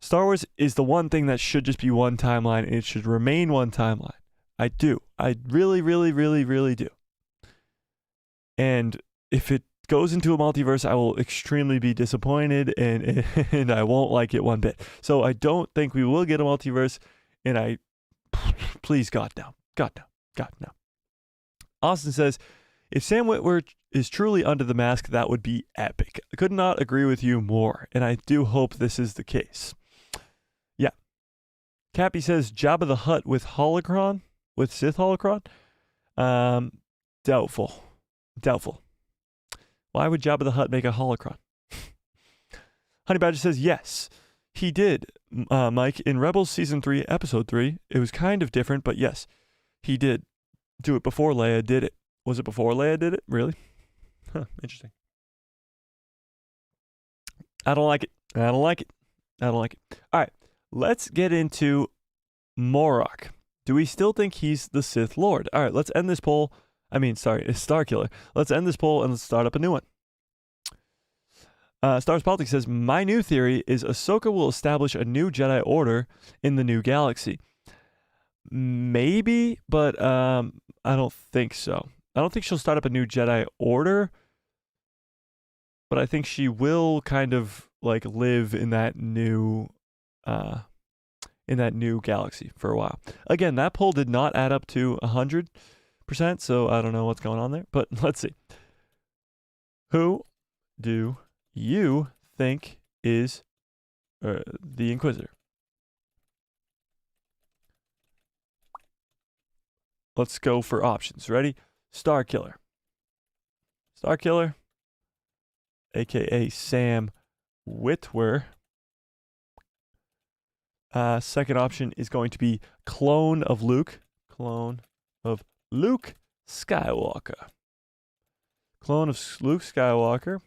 Star Wars is the one thing that should just be one timeline, and it should remain one timeline. I do. I really, really, really, really do. And if it goes into a multiverse, I will extremely be disappointed and I won't like it one bit. So I don't think we will get a multiverse, and please God no. God no. God no. Austin says, if Sam Witwer is truly under the mask, that would be epic. I could not agree with you more, and I do hope this is the case. Yeah. Cappy says, Jabba the Hutt with holocron? With Sith holocron? Doubtful. Why would Jabba the Hutt make a holocron? Honey Badger says, yes, he did, Mike. In Rebels Season 3, Episode 3, it was kind of different, but yes, he did do it before Leia did it. Was it before Leia did it? Really? Huh, interesting. I don't like it. All right, let's get into Morok. Do we still think he's the Sith Lord? All right, let's end this poll. It's Starkiller. Let's end this poll and let's start up a new one. Stars Politics says, my new theory is Ahsoka will establish a new Jedi Order in the new galaxy. Maybe, but I don't think so. I don't think she'll start up a new Jedi Order, but I think she will kind of like live in that new galaxy for a while. Again, that poll did not add up to 100%, so I don't know what's going on there, but let's see. Who do you think is the Inquisitor. Let's go for options. Ready? Starkiller. Starkiller, aka Sam Witwer. Second option is going to be clone of Luke. Clone of Luke Skywalker. Clone of Luke Skywalker.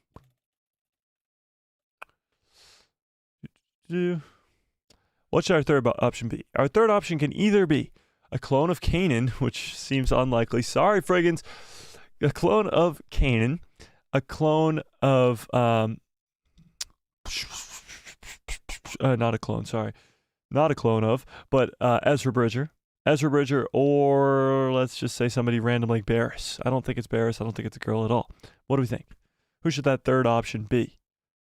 What should our third option be? Our third option can either be a clone of Kanan, which seems unlikely. Sorry, friggins. A clone of Kanan. A clone of... not a clone, sorry. Not a clone of, but Ezra Bridger. Ezra Bridger, or let's just say somebody random like Barriss. I don't think it's Barriss. I don't think it's a girl at all. What do we think? Who should that third option be?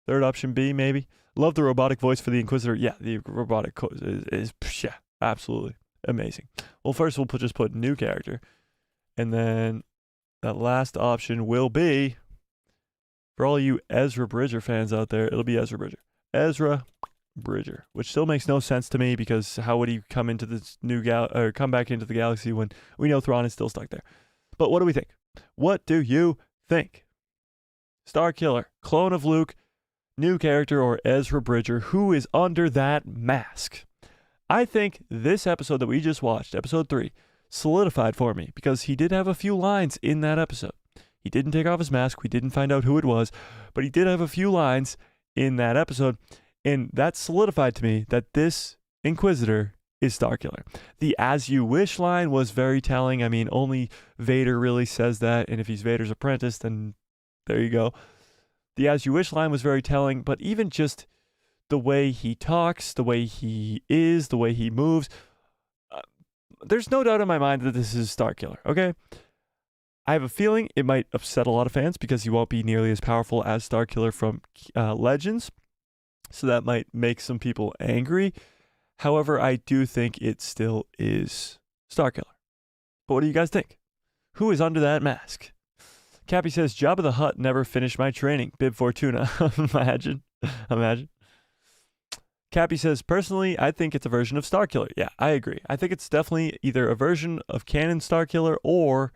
Third option B, maybe? Love the robotic voice for the Inquisitor. Yeah, the robotic is yeah, absolutely amazing. Well, first we'll just put new character. And then that last option will be, for all you Ezra Bridger fans out there, it'll be Ezra Bridger. Ezra Bridger, which still makes no sense to me because how would he come into this new come back into the galaxy when we know Thrawn is still stuck there? But what do we think? What do you think? Starkiller, clone of Luke, new character, or Ezra Bridger? Who is under that mask? I think this episode that we just watched, episode 3, solidified for me because he did have a few lines in that episode. He didn't take off his mask. We didn't find out who it was, but he did have a few lines in that episode. And that solidified to me that this Inquisitor is Starkiller. The "as you wish" line was very telling. I mean, only Vader really says that. And if he's Vader's apprentice, then there you go. The "as you wish" line was very telling. But even just the way he talks, the way he is, the way he moves, there's no doubt in my mind that this is Starkiller, okay? I have a feeling it might upset a lot of fans because he won't be nearly as powerful as Starkiller from Legends. So that might make some people angry. However, I do think it still is Starkiller. But what do you guys think? Who is under that mask? Cappy says, Jabba the Hutt never finished my training. Bib Fortuna. Imagine. Cappy says, personally, I think it's a version of Starkiller. Yeah, I agree. I think it's definitely either a version of canon Starkiller or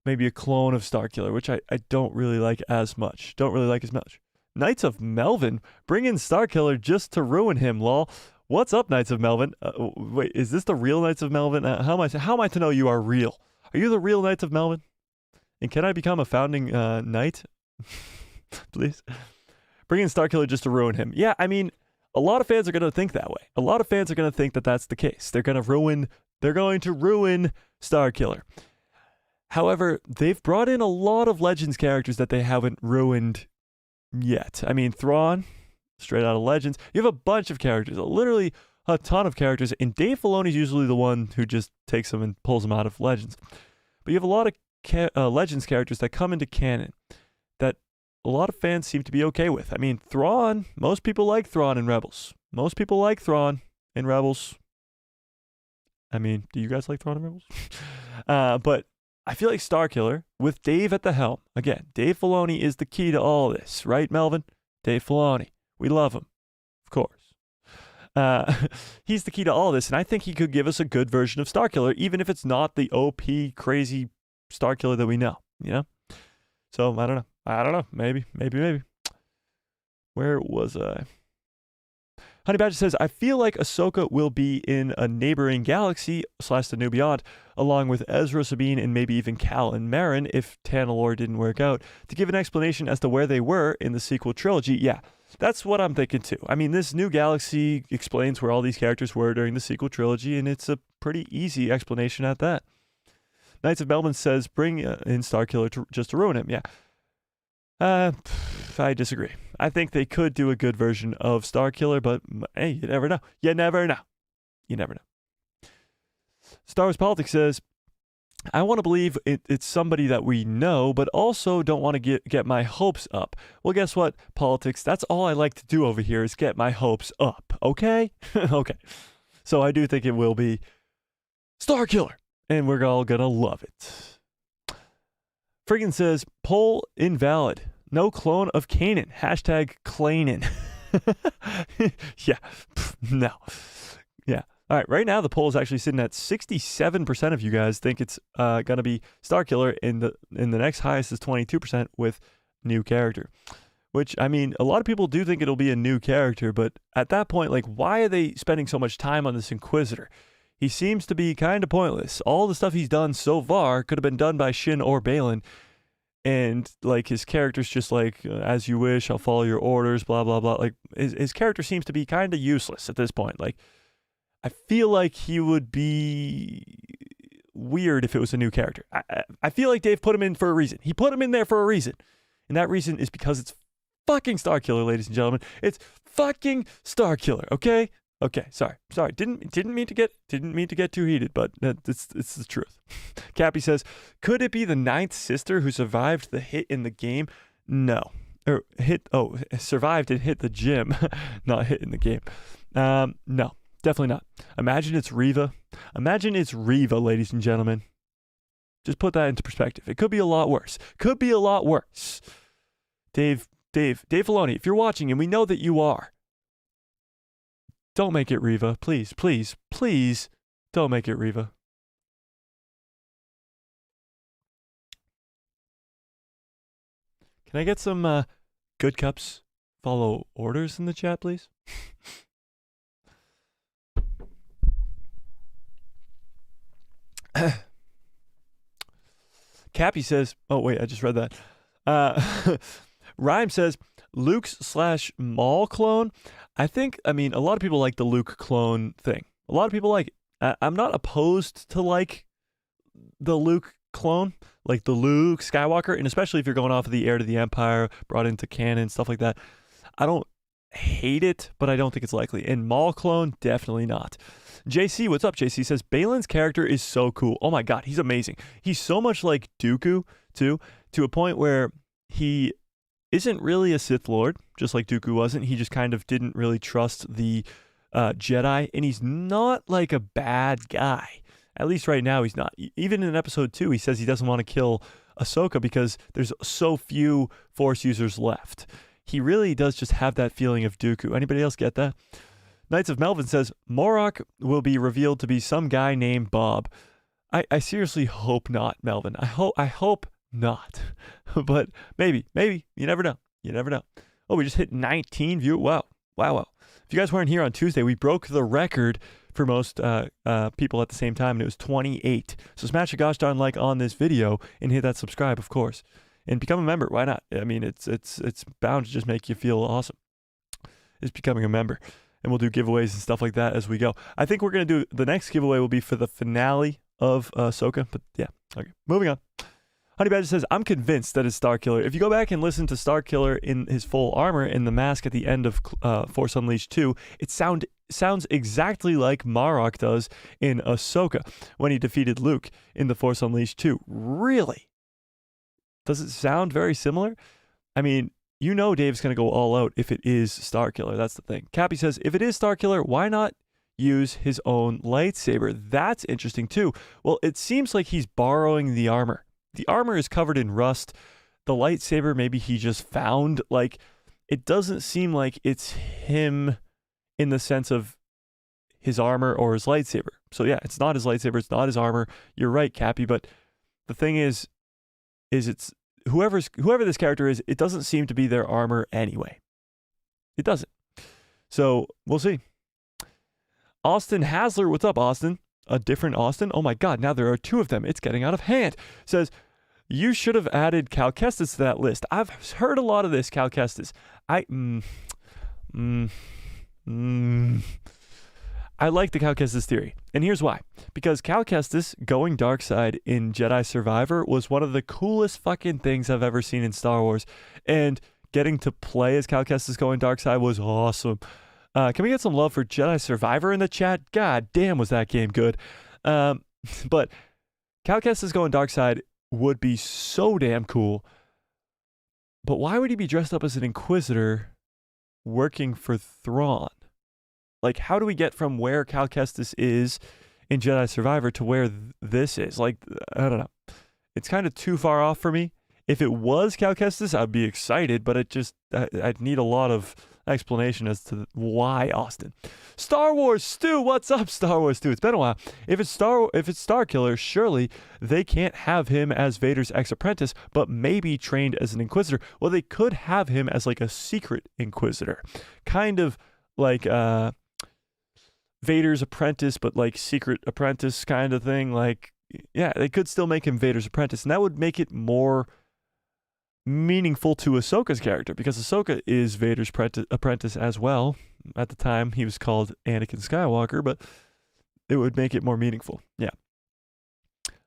maybe a clone of Starkiller, which I don't really like as much. Knights of Melvin, bring in Starkiller just to ruin him, lol. What's up, Knights of Melvin? Wait, is this the real Knights of Melvin? How am I to know you are real? Are you the real Knights of Melvin? And can I become a founding knight? Please. Bring in Starkiller just to ruin him. Yeah, I mean, a lot of fans are going to think that way. A lot of fans are going to think that that's the case. They're going to ruin Starkiller. However, they've brought in a lot of Legends characters that they haven't ruined yet. I mean, Thrawn, straight out of Legends. You have a bunch of characters, literally a ton of characters, and Dave Filoni's usually the one who just takes them and pulls them out of Legends. But you have a lot of Legends characters that come into canon that a lot of fans seem to be okay with. I mean, Thrawn, most people like Thrawn in Rebels. I mean, do you guys like Thrawn in Rebels? But I feel like Starkiller, with Dave at the helm, again, Dave Filoni is the key to all this, right, Melvin? Dave Filoni. We love him, of course. He's the key to all this, and I think he could give us a good version of Starkiller, even if it's not the OP, crazy Starkiller that we know, you know? So, I don't know. Maybe. Where was I? Honey Badger says, I feel like Ahsoka will be in a neighboring galaxy / the New Beyond, along with Ezra, Sabine, and maybe even Cal and Marin if Tanalorr didn't work out, to give an explanation as to where they were in the sequel trilogy. Yeah, that's what I'm thinking too. I mean, this new galaxy explains where all these characters were during the sequel trilogy, and it's a pretty easy explanation at that. Knights of Melbourne says, bring in Starkiller just to ruin him. Yeah. I disagree. I think they could do a good version of Starkiller, but hey, you never know. You never know. Star Wars Politics says, I want to believe it's somebody that we know, but also don't want to get my hopes up. Well, guess what, Politics? That's all I like to do over here is get my hopes up, okay? Okay. So I do think it will be Starkiller, and we're all going to love it. Friggin says, poll invalid. No clone of Kanan. Hashtag Clanin. Yeah. No. Yeah. All right. Right now, the poll is actually sitting at 67% of you guys think it's gonna be Starkiller, in the next highest is 22% with new character. Which, I mean, a lot of people do think it'll be a new character, but at that point, like, why are they spending so much time on this Inquisitor? He seems to be kind of pointless. All the stuff he's done so far could have been done by Shin or Balin, and like his character's just like, as you wish, I'll follow your orders, blah blah blah. Like his character seems to be kind of useless at this point. Like, I feel like he would be weird if it was a new character. I feel like Dave put him in for a reason. He put him in there for a reason, and that reason is because it's fucking Starkiller, ladies and gentlemen. It's fucking Starkiller. Okay. Sorry. Didn't mean to get too heated, but it's the truth. Cappy says, could it be the ninth sister who survived the hit in the game? No. Survived and hit the gym, not hit in the game. No, definitely not. Imagine it's Reva, ladies and gentlemen. Just put that into perspective. It could be a lot worse. Dave Filoni, if you're watching, and we know that you are, don't make it Reva. Please don't make it Reva. Can I get some good cups follow orders in the chat, please? Cappy says, oh wait, I just read that. Rhyme says, Luke's/Maul clone. I mean, a lot of people like the Luke clone thing. A lot of people like it. I'm not opposed to like the Luke clone, like the Luke Skywalker, and especially if you're going off of the Heir to the Empire, brought into canon, stuff like that. I don't hate it, but I don't think it's likely. And Maul clone, definitely not. JC, what's up? JC says, Balin's character is so cool. Oh my god, he's amazing. He's so much like Dooku, too, to a point where he isn't really a Sith Lord, just like Dooku wasn't. He just kind of didn't really trust the Jedi, and he's not like a bad guy. At least right now, he's not. Even in episode 2, he says he doesn't want to kill Ahsoka because there's so few Force users left. He really does just have that feeling of Dooku. Anybody else get that? Knights of Melvin says, Morok will be revealed to be some guy named Bob. I seriously hope not, Melvin. I hope not. But maybe. You never know. Oh, we just hit 19 views. Wow. If you guys weren't here on Tuesday, we broke the record for most people at the same time, and it was 28. So smash a gosh darn like on this video and hit that subscribe, of course. And become a member. Why not? I mean, it's bound to just make you feel awesome. It's becoming a member. And we'll do giveaways and stuff like that as we go. I think we're going to do, the next giveaway will be for the finale of Ahsoka. But yeah, okay. Moving on. Honey Badger says, I'm convinced that it's Starkiller. If you go back and listen to Starkiller in his full armor in the mask at the end of Force Unleashed 2, it sounds exactly like Marok does in Ahsoka when he defeated Luke in the Force Unleashed 2. Really? Does it sound very similar? I mean, you know Dave's going to go all out if it is Starkiller. That's the thing. Cappy says, if it is Starkiller, why not use his own lightsaber? That's interesting too. Well, it seems like he's borrowing the armor. The armor is covered in rust. The lightsaber, maybe he just found. Like, it doesn't seem like it's him in the sense of his armor or his lightsaber. So yeah, it's not his lightsaber. It's not his armor. You're right, Cappy. But the thing is it's whoever this character is, it doesn't seem to be their armor anyway. It doesn't. So we'll see. Austin Hasler, what's up, Austin? A different Austin? Oh my god, now there are two of them. It's getting out of hand. Says, you should have added Cal Kestis to that list. I've heard a lot of this, Cal Kestis. I like the Cal Kestis theory. And here's why. Because Cal Kestis going dark side in Jedi Survivor was one of the coolest fucking things I've ever seen in Star Wars. And getting to play as Cal Kestis going dark side was awesome. Can we get some love for Jedi Survivor in the chat? God damn, was that game good. But Cal Kestis going dark side would be so damn cool. But why would he be dressed up as an Inquisitor working for Thrawn? Like, how do we get from where Cal Kestis is in Jedi Survivor to where this is? Like, I don't know. It's kind of too far off for me. If it was Cal Kestis, I'd be excited, but I'd need a lot of explanation as to why Austin. Star Wars Stu, what's up, Star Wars Stu? It's been a while. If it's Starkiller, surely they can't have him as Vader's ex-apprentice, but maybe trained as an inquisitor. Well, they could have him as like a secret inquisitor, kind of like Vader's apprentice, but like secret apprentice kind of thing. Like, yeah, they could still make him Vader's apprentice, and that would make it more meaningful to Ahsoka's character, because Ahsoka is Vader's apprentice as well. At the time, he was called Anakin Skywalker, but it would make it more meaningful. Yeah.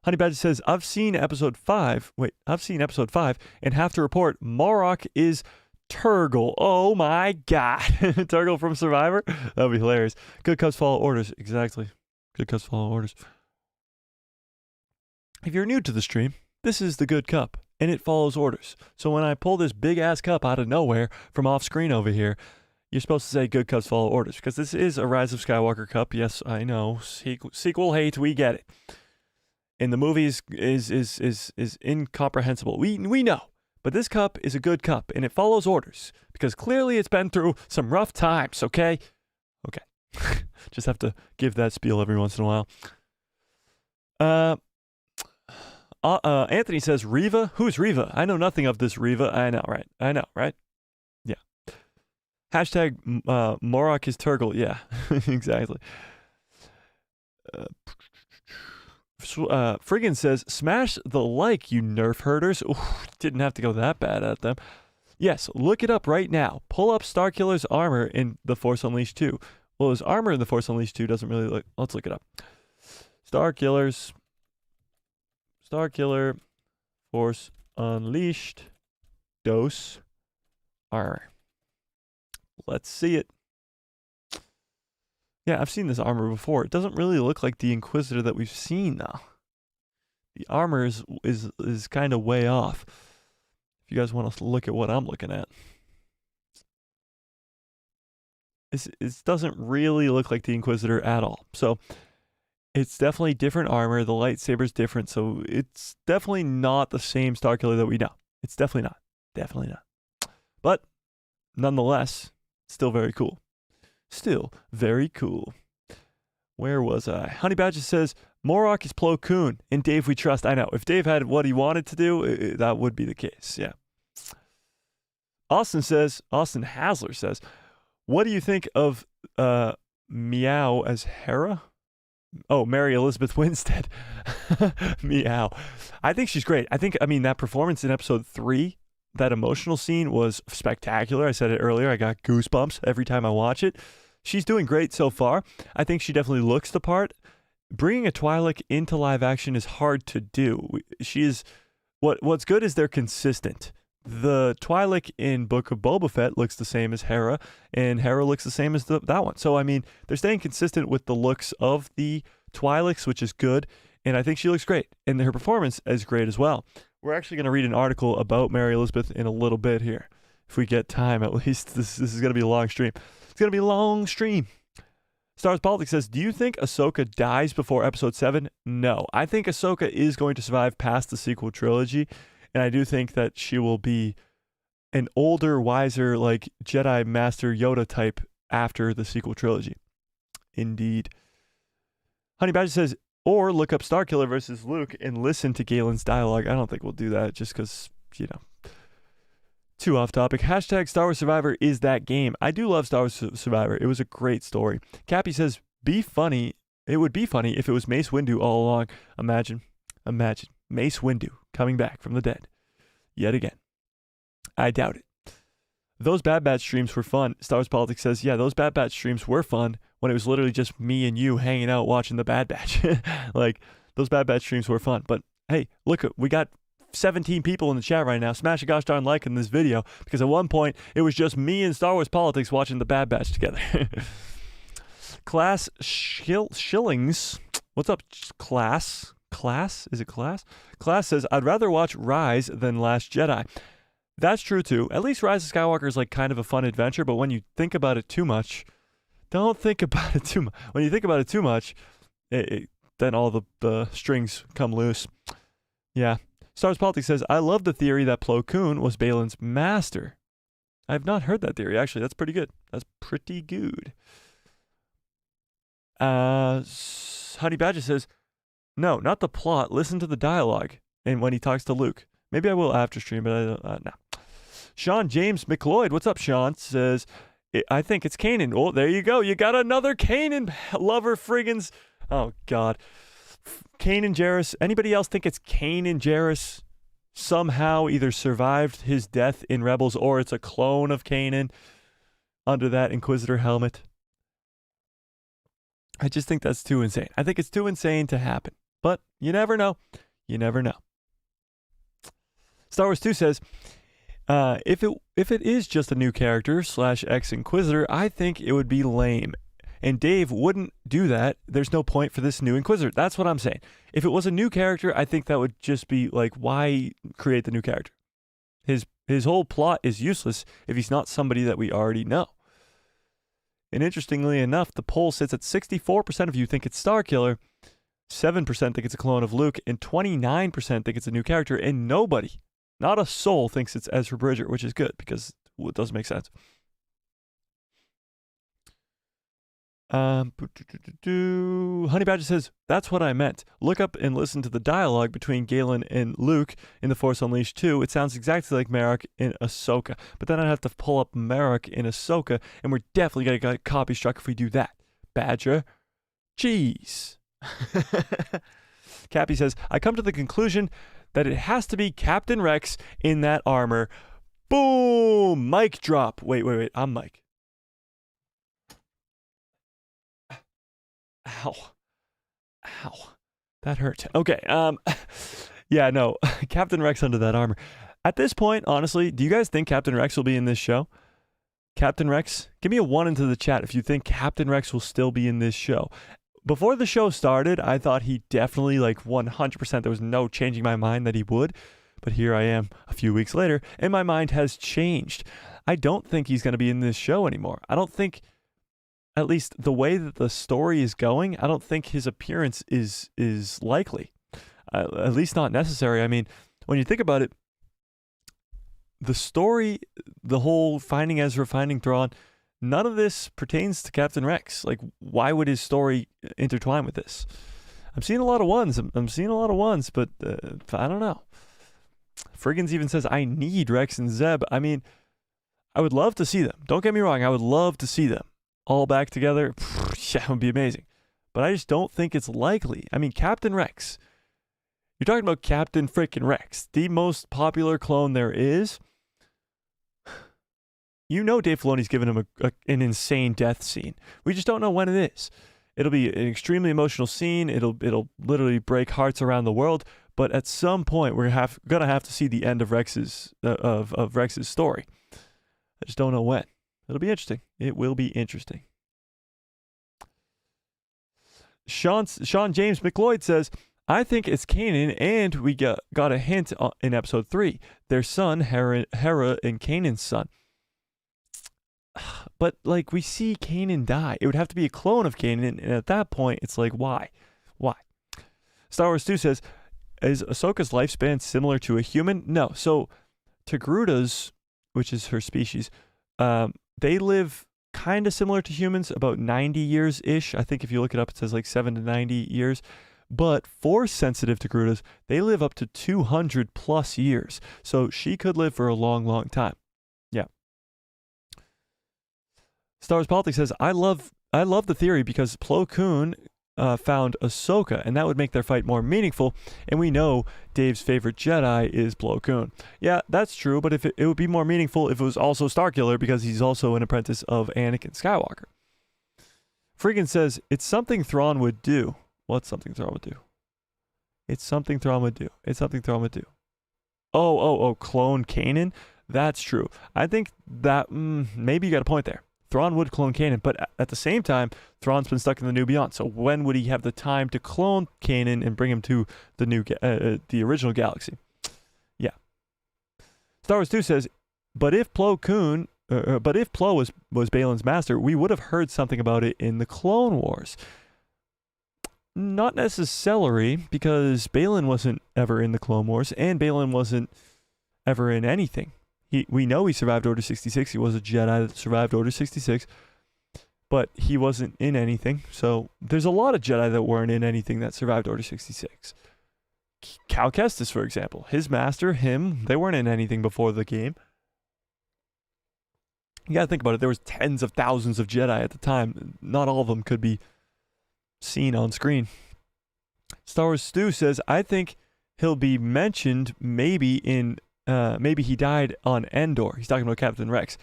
Honey Badger says, I've seen episode 5, and have to report Morok is Purrgil. Oh my god. Purrgil from Survivor? That would be hilarious. Good cups follow orders. Exactly. Good cups follow orders. If you're new to the stream, this is the good cup, and it follows orders. So when I pull this big-ass cup out of nowhere from off-screen over here, you're supposed to say good cups follow orders, because this is a Rise of Skywalker cup. Yes, I know. Sequel hate, we get it. And the movie is incomprehensible. We know. But this cup is a good cup, and it follows orders, because clearly it's been through some rough times, okay? Okay. Just have to give that spiel every once in a while. Anthony says, Reva? Who's Reva? I know nothing of this Reva. I know, right? Yeah. Hashtag Morok is Purrgil. Yeah, exactly. Friggin says, smash the like, you nerf herders. Ooh, didn't have to go that bad at them. Yes, look it up right now. Pull up Starkiller's armor in The Force Unleashed 2. Well, his armor in The Force Unleashed 2 doesn't really look... Let's look it up. Starkiller, Force Unleashed, dose, armor. Let's see it. Yeah, I've seen this armor before. It doesn't really look like the Inquisitor that we've seen, though. The armor is kind of way off. If you guys want to look at what I'm looking at. It doesn't really look like the Inquisitor at all. So... it's definitely different armor. The lightsaber's different, so it's definitely not the same Starkiller that we know. It's definitely not. Definitely not. But, nonetheless, still very cool. Still very cool. Where was I? Honey Badger says, Morok is Plo Koon. In Dave we trust. I know. If Dave had what he wanted to do, that would be the case. Yeah. Austin Hasler says, what do you think of Meow as Hera? Oh, Mary Elizabeth Winstead. Meow. I think she's great. I mean, that performance in episode 3, that emotional scene was spectacular. I said it earlier. I got goosebumps every time I watch it. She's doing great so far. I think she definitely looks the part. Bringing a Twi'lek into live action is hard to do. What's good is they're consistent. The Twi'lek in Book of Boba Fett looks the same as Hera, and Hera looks the same as that one. So, I mean, they're staying consistent with the looks of the Twi'leks, which is good, and I think she looks great, and her performance is great as well. We're actually going to read an article about Mary Elizabeth in a little bit here, if we get time at least. This is going to be a long stream. It's going to be a long stream. Stars Politics says, do you think Ahsoka dies before episode 7? No. I think Ahsoka is going to survive past the sequel trilogy. And I do think that she will be an older, wiser, like Jedi Master Yoda type after the sequel trilogy. Indeed. Honey Badger says, or look up Starkiller versus Luke and listen to Galen's dialogue. I don't think we'll do that just because, too off topic. Hashtag Star Wars Survivor is that game. I do love Star Wars Survivor. It was a great story. Cappy says, be funny. It would be funny if it was Mace Windu all along. Imagine. Mace Windu coming back from the dead yet again. I doubt it. Those Bad Batch streams were fun. Star Wars Politics says, yeah, those Bad Batch streams were fun when it was literally just me and you hanging out watching the Bad Batch. Like, those Bad Batch streams were fun. But hey, look, we got 17 people in the chat right now. Smash a gosh darn like in this video, because at one point it was just me and Star Wars Politics watching the Bad Batch together. Class Shillings. What's up, Class? Class? Is it Class? Class says, I'd rather watch Rise than Last Jedi. That's true too. At least Rise of Skywalker is like kind of a fun adventure, but when you think about it too much, don't think about it too much. When you think about it too much, then all the strings come loose. Yeah. Stars Politics says, I love the theory that Plo Koon was Balin's master. I have not heard that theory, actually. That's pretty good. That's pretty good. Honey Badger says, no, not the plot. Listen to the dialogue. And when he talks to Luke. Maybe I will after stream, but I don't, no. Sean James McLeod, what's up, Sean? Says, I think it's Kanan. Oh, there you go. You got another Kanan lover friggins. Oh, God. Kanan Jarrus. Anybody else think it's Kanan Jarrus somehow either survived his death in Rebels or it's a clone of Kanan under that Inquisitor helmet? I just think that's too insane. I think it's too insane to happen. But you never know. You never know. Star Wars 2 says, if it is just a new character / ex-Inquisitor, I think it would be lame. And Dave wouldn't do that. There's no point for this new Inquisitor. That's what I'm saying. If it was a new character, I think that would just be like, why create the new character? His whole plot is useless if he's not somebody that we already know. And interestingly enough, the poll sits at 64% of you think it's Starkiller, 7% think it's a clone of Luke, and 29% think it's a new character, and nobody, not a soul, thinks it's Ezra Bridger, which is good because it doesn't make sense. Honey Badger says, that's what I meant. Look up and listen to the dialogue between Galen and Luke in The Force Unleashed 2. It sounds exactly like Marek in Ahsoka. But then I'd have to pull up Marek in Ahsoka, and we're definitely going to get copy struck if we do that. Badger. Jeez. Cappy says, I come to the conclusion that it has to be Captain Rex in that armor. Boom! Mic drop. Wait. I'm Mike. Ow. That hurt. Okay. Yeah, no. Captain Rex under that armor. At this point, honestly, do you guys think Captain Rex will be in this show? Captain Rex? Give me a 1 into the chat if you think Captain Rex will still be in this show. Before the show started, I thought he definitely, 100%, there was no changing my mind that he would. But here I am a few weeks later, and my mind has changed. I don't think he's going to be in this show anymore. I don't think, at least the way that the story is going, I don't think his appearance is likely. At least not necessary. I mean, when you think about it, the story, the whole finding Ezra, finding Thrawn, none of this pertains to Captain Rex. Why would his story intertwine with this? I'm seeing a lot of ones. But I don't know. Friggins even says, I need Rex and Zeb. I mean, I would love to see them. Don't get me wrong. I would love to see them all back together. Yeah, it would be amazing. But I just don't think it's likely. I mean, Captain Rex. You're talking about Captain frickin' Rex, the most popular clone there is. You know Dave Filoni's given him an insane death scene. We just don't know when it is. It'll be an extremely emotional scene. It'll literally break hearts around the world. But at some point, we're gonna have to see the end of Rex's Rex's story. I just don't know when. It'll be interesting. It will be interesting. Sean James McLeod says, I think it's Kanan, and we got a hint in episode 3. Their son, Hera and Kanan's son. But, we see Kanan die. It would have to be a clone of Kanan, and at that point, it's why? Why? Star Wars 2 says, is Ahsoka's lifespan similar to a human? No. So, Togrutas, which is her species, they live kind of similar to humans, about 90 years-ish. I think if you look it up, it says 7 to 90 years. But Force-sensitive Togrutas, they live up to 200 plus years. So she could live for a long, long time. Yeah. Star Wars Politics says, I love the theory because Plo Koon found Ahsoka, and that would make their fight more meaningful. And we know Dave's favorite Jedi is Plo Koon. Yeah, that's true, but if it would be more meaningful if it was also Starkiller because he's also an apprentice of Anakin Skywalker. Friggin says, it's something Thrawn would do. What's something Thrawn would do? It's something Thrawn would do. It's something Thrawn would do. Oh, clone Kanan? That's true. I think that maybe you got a point there. Thrawn would clone Kanan, but at the same time, Thrawn's been stuck in the New Beyond. So when would he have the time to clone Kanan and bring him to the original galaxy? Yeah. Star Wars 2 says, but if Plo was Balin's master, we would have heard something about it in the Clone Wars. Not necessarily, because Balin wasn't ever in the Clone Wars, and Balin wasn't ever in anything. We know he survived Order 66. He was a Jedi that survived Order 66, but he wasn't in anything. So there's a lot of Jedi that weren't in anything that survived Order 66. Cal Kestis, for example, his master, they weren't in anything before the game. You gotta think about it. There was tens of thousands of Jedi at the time. Not all of them could be seen on screen. Star Wars Stu says, I think he'll be mentioned maybe he died on Endor. He's talking about Captain Rex.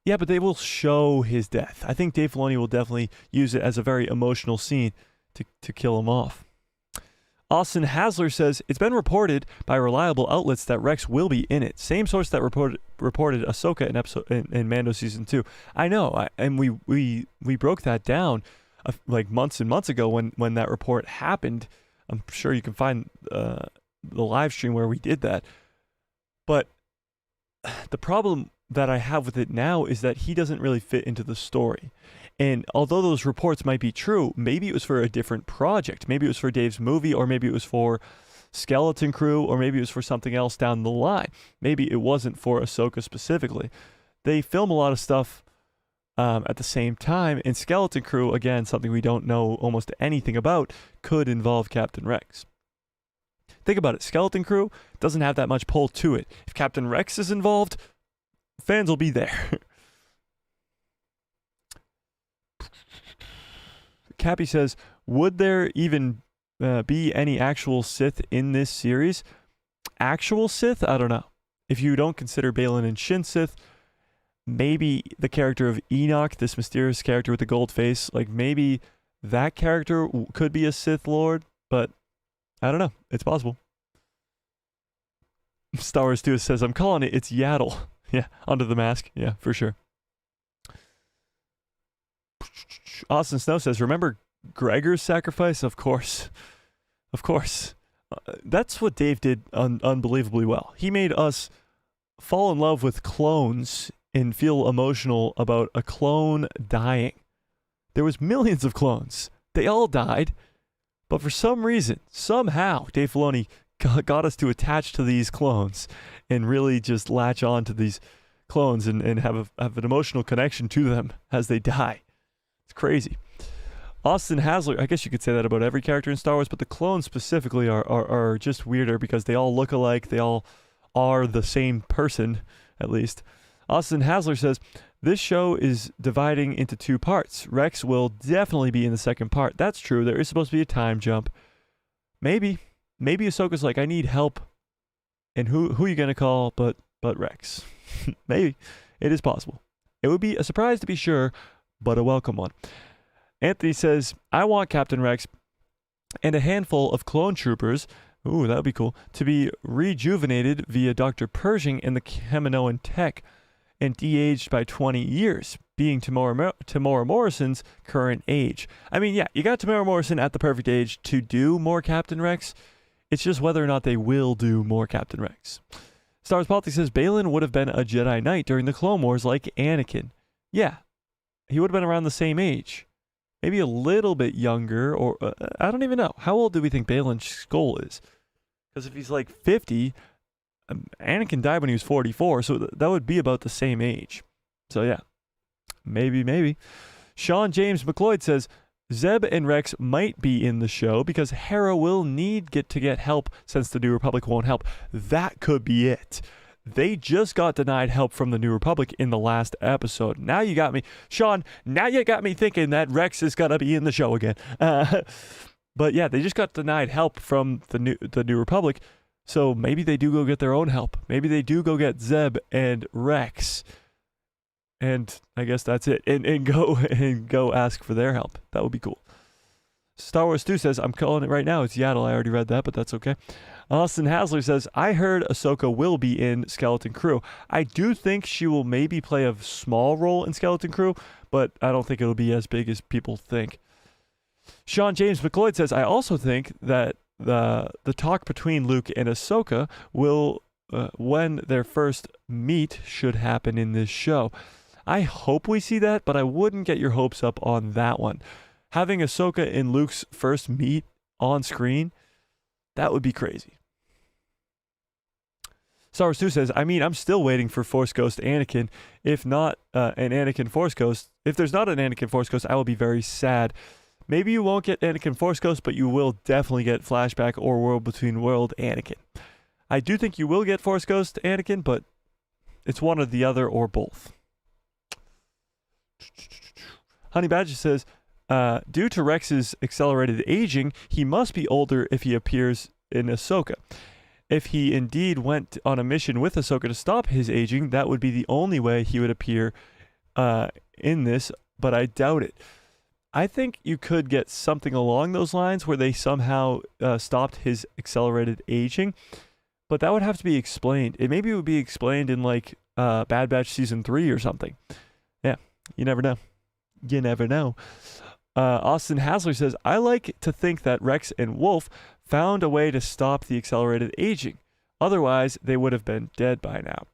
Yeah, but they will show his death. I think Dave Filoni will definitely use it as a very emotional scene to kill him off. Austin Hasler says, it's been reported by reliable outlets that Rex will be in it. Same source that reported Ahsoka in Mando Season 2. I know, and we broke that down like months and months ago when that report happened. I'm sure you can find the live stream where we did that. But the problem that I have with it now is that he doesn't really fit into the story. And although those reports might be true, maybe it was for a different project. Maybe it was for Dave's movie, or maybe it was for Skeleton Crew, or maybe it was for something else down the line. Maybe it wasn't for Ahsoka specifically. They film a lot of stuff at the same time, and Skeleton Crew, again, something we don't know almost anything about, could involve Captain Rex. Think about it. Skeleton Crew doesn't have that much pull to it. If Captain Rex is involved, fans will be there. Cappy says, would there even be any actual Sith in this series? Actual Sith? I don't know. If you don't consider Balin and Shin Sith, maybe the character of Enoch, this mysterious character with the gold face, like maybe that character could be a Sith Lord, but I don't know. It's possible. Star Wars 2 says, I'm calling it, it's Yaddle. Yeah, under the mask. Yeah, for sure. Austin Snow says, remember Gregor's sacrifice? Of course. Of course. That's what Dave did unbelievably well. He made us fall in love with clones and feel emotional about a clone dying. There was millions of clones. They all died. But for some reason, somehow, Dave Filoni got us to attach to these clones and really just latch on to these clones and have an emotional connection to them as they die. It's crazy. Austin Hasler, I guess you could say that about every character in Star Wars, but the clones specifically are just weirder because they all look alike. They all are the same person, at least. Austin Hasler says, this show is dividing into two parts. Rex will definitely be in the second part. That's true. There is supposed to be a time jump. Maybe Ahsoka's like, I need help. And who are you going to call but Rex? Maybe. It is possible. It would be a surprise to be sure, but a welcome one. Anthony says, I want Captain Rex and a handful of clone troopers, ooh, that would be cool, to be rejuvenated via Dr. Pershing and the Kaminoan tech and de-aged by 20 years, being Tamora Morrison's current age. I mean, yeah, you got Tamora Morrison at the perfect age to do more Captain Rex. It's just whether or not they will do more Captain Rex. Star Wars Politics says, Balin would have been a Jedi Knight during the Clone Wars like Anakin. Yeah, he would have been around the same age. Maybe a little bit younger, or I don't even know. How old do we think Balin Skoll is? Because if he's like 50, Anakin died when he was 44, so that would be about the same age. So yeah, maybe. Sean James McLeod says, Zeb and Rex might be in the show because Hera will need to get help since the New Republic won't help. That could be it. They just got denied help from the New Republic in the last episode. Now you got me, Sean, now you got me thinking that Rex is going to be in the show again. But yeah, they just got denied help from the New Republic. So maybe they do go get their own help. Maybe they do go get Zeb and Rex. And I guess that's it. And go ask for their help. That would be cool. Star Wars 2 says, I'm calling it right now. It's Yaddle. I already read that, but that's okay. Austin Hasler says, I heard Ahsoka will be in Skeleton Crew. I do think she will maybe play a small role in Skeleton Crew, but I don't think it'll be as big as people think. Sean James McLeod says, I also think that the talk between Luke and Ahsoka will, when their first meet, should happen in this show. I hope we see that, but I wouldn't get your hopes up on that one. Having Ahsoka and Luke's first meet on screen, that would be crazy. Star Wars 2 says, I mean, I'm still waiting for Force Ghost Anakin. If not an Anakin Force Ghost, if there's not an Anakin Force Ghost, I will be very sad. Maybe you won't get Anakin Force Ghost, but you will definitely get Flashback or World Between World Anakin. I do think you will get Force Ghost Anakin, but it's one or the other or both. Honey Badger says, due to Rex's accelerated aging, he must be older if he appears in Ahsoka. If he indeed went on a mission with Ahsoka to stop his aging, that would be the only way he would appear in this, but I doubt it. I think you could get something along those lines where they somehow stopped his accelerated aging, but that would have to be explained. Maybe it would be explained in like Bad Batch Season 3 or something. Yeah, you never know. You never know. Austin Hasler says, I like to think that Rex and Wolf found a way to stop the accelerated aging. Otherwise, they would have been dead by now.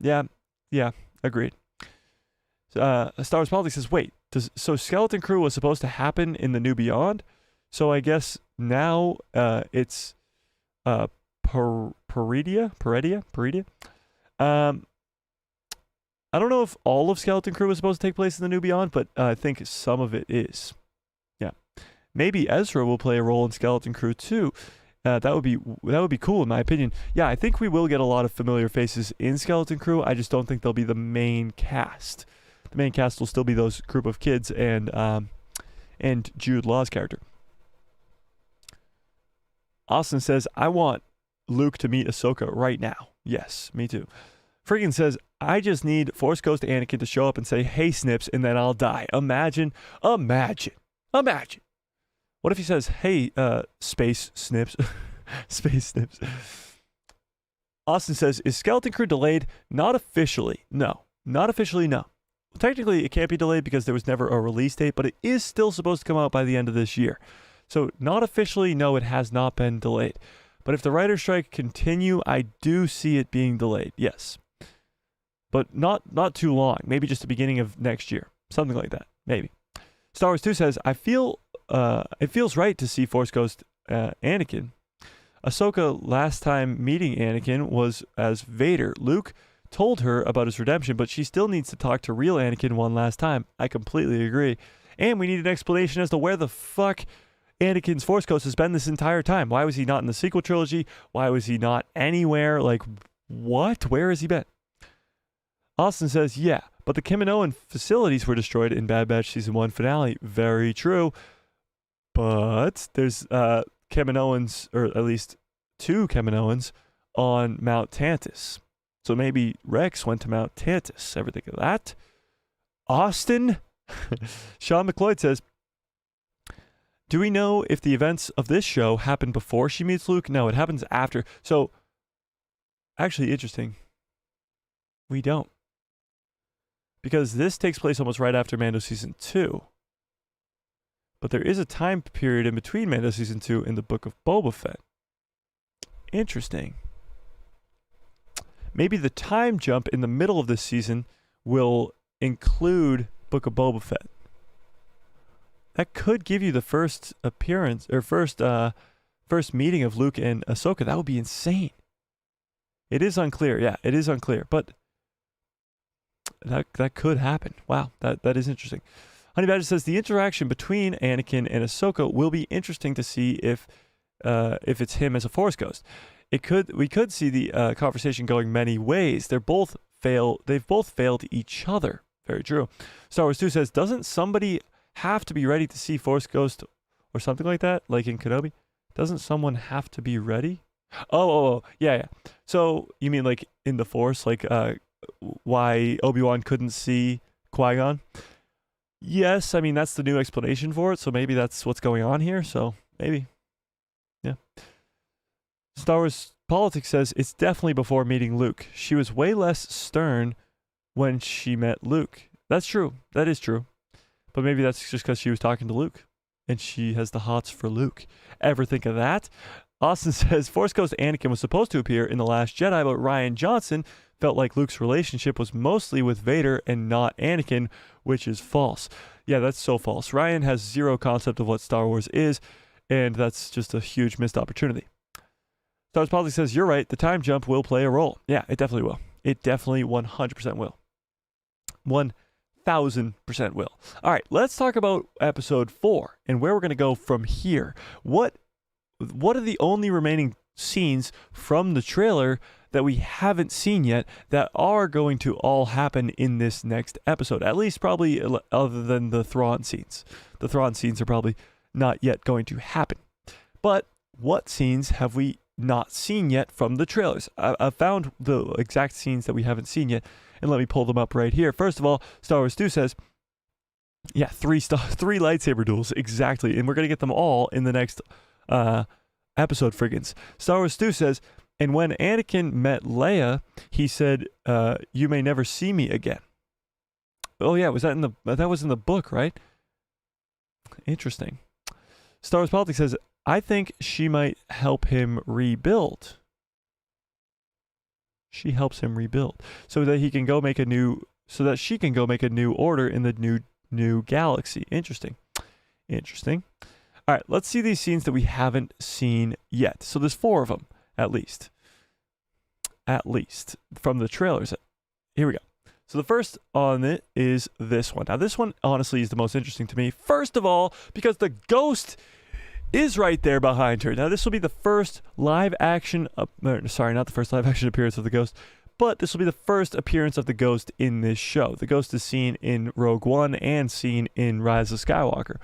Yeah, agreed. Star Wars Politics says, wait, so Skeleton Crew was supposed to happen in the New Beyond? So I guess now it's Peredia? I don't know if all of Skeleton Crew was supposed to take place in the New Beyond, but I think some of it is. Yeah. Maybe Ezra will play a role in Skeleton Crew too. That would be cool in my opinion. Yeah, I think we will get a lot of familiar faces in Skeleton Crew. I just don't think they'll be the main cast. The main cast will still be those group of kids and Jude Law's character. Austin says, I want Luke to meet Ahsoka right now. Yes, me too. Friggin says, I just need Force Ghost Anakin to show up and say, hey, Snips, and then I'll die. Imagine. What if he says, hey, Space Snips? Space Snips. Austin says, is Skeleton Crew delayed? Not officially. No. Not officially, no. Technically, it can't be delayed because there was never a release date, but it is still supposed to come out by the end of this year. So, not officially, no, it has not been delayed. But if the writer's strike continue, I do see it being delayed, yes. But not too long. Maybe just the beginning of next year. Something like that. Maybe. Star Wars 2 says, I feel it feels right to see Force Ghost Anakin. Ahsoka last time meeting Anakin was as Vader. Luke told her about his redemption, but she still needs to talk to real Anakin one last time. I completely agree. And we need an explanation as to where the fuck Anakin's Force Ghost has been this entire time. Why was he not in the sequel trilogy? Why was he not anywhere? Like, what? Where has he been? Austin says, yeah, but the Kaminoan facilities were destroyed in Bad Batch Season 1 finale. Very true. But there's Kaminoans, or at least 2 Kaminoans, on Mount Tantus. So maybe Rex went to Mount Tantus. Ever think of that? Austin? Sean McLeod says, do we know if the events of this show happen before she meets Luke? No, it happens after. So, actually interesting. We don't. Because this takes place almost right after Mando Season 2. But there is a time period in between Mando Season 2 and the Book of Boba Fett. Interesting. Maybe the time jump in the middle of this season will include Book of Boba Fett. That could give you the first appearance, or first meeting of Luke and Ahsoka. That would be insane. It is unclear. Yeah, it is unclear. But that could happen. Wow, that is interesting. Honey Badger says the interaction between Anakin and Ahsoka will be interesting to see if it's him as a Force Ghost. We could see the conversation going many ways. They've both failed each other. Very true. Star Wars 2 says, doesn't somebody have to be ready to see Force Ghost or something like that, like in Kenobi? Doesn't someone have to be ready? Oh, yeah. So you mean like in the Force, like why Obi-Wan couldn't see Qui-Gon? Yes, I mean, that's the new explanation for it, so maybe that's what's going on here, so maybe. Yeah. Star Wars Politics says, it's definitely before meeting Luke. She was way less stern when she met Luke. That's true. That is true. But maybe that's just because she was talking to Luke, and she has the hots for Luke. Ever think of that? Austin says, Force Ghost Anakin was supposed to appear in The Last Jedi, but Rian Johnson felt like Luke's relationship was mostly with Vader and not Anakin, which is false. Yeah, that's so false. Rian has zero concept of what Star Wars is, and that's just a huge missed opportunity. Stars Politics says, you're right, the time jump will play a role. Yeah, it definitely will. It definitely 100% will. 1000% will. All right, let's talk about episode 4 and where we're going to go from here. What are the only remaining scenes from the trailer that we haven't seen yet that are going to all happen in this next episode? At least probably other than the Thrawn scenes. The Thrawn scenes are probably not yet going to happen. But what scenes have we not seen yet from the trailers? I found the exact scenes that we haven't seen yet, and let me pull them up right here. First of all, Star Wars 2 says, yeah, three lightsaber duels, exactly, and we're going to get them all in the next episode, friggins. Star Wars 2 says, and when Anakin met Leia, he said, you may never see me again. Oh yeah, that was in the book, right? Interesting. Star Wars Politics says, I think she might help him rebuild. She helps him rebuild so that she can go make a new order in the new galaxy. Interesting. All right, let's see these scenes that we haven't seen yet. So there's 4 of them, at least from the trailers. Here we go. So the first on it is this one. Now this one honestly is the most interesting to me. First of all, because the ghost is right there behind her. Now this will be the first live action, not the first live action appearance of the ghost, but this will be the first appearance of the ghost in this show. The ghost is seen in Rogue One and seen in Rise of Skywalker.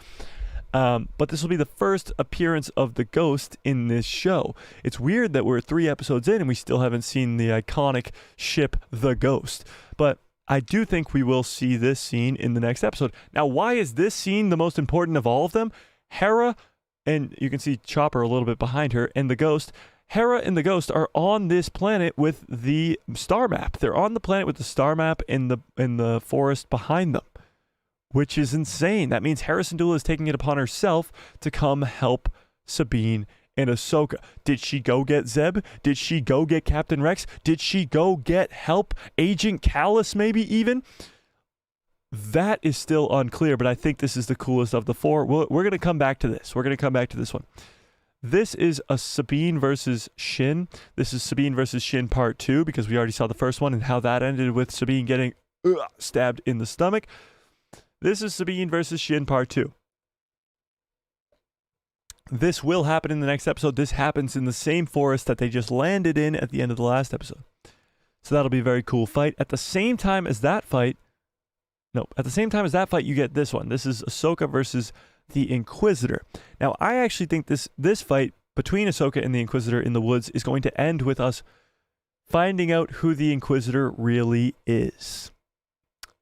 But this will be the first appearance of the ghost in this show. It's weird that we're 3 episodes in and we still haven't seen the iconic ship, the Ghost. But I do think we will see this scene in the next episode. Now, why is this scene the most important of all of them? Hera, and you can see Chopper a little bit behind her, and the Ghost. Hera and the Ghost are on this planet with the star map. They're on the planet with the star map in the forest behind them, which is insane. That means Hera Syndulla is taking it upon herself to come help Sabine and Ahsoka. Did she go get Zeb? Did she go get Captain Rex? Did she go get help? Agent Callus, maybe even? That is still unclear, but I think this is the coolest of the 4. We're going to come back to this. We're going to come back to this one. This is a Sabine versus Shin. This is Sabine versus Shin part 2, because we already saw the first one and how that ended with Sabine getting stabbed in the stomach. This is Sabine versus Shin part 2. This will happen in the next episode. This happens in the same forest that they just landed in at the end of the last episode. So that'll be a very cool fight. At the same time as that fight, you get this one. This is Ahsoka versus the Inquisitor. Now, I actually think this fight between Ahsoka and the Inquisitor in the woods is going to end with us finding out who the Inquisitor really is.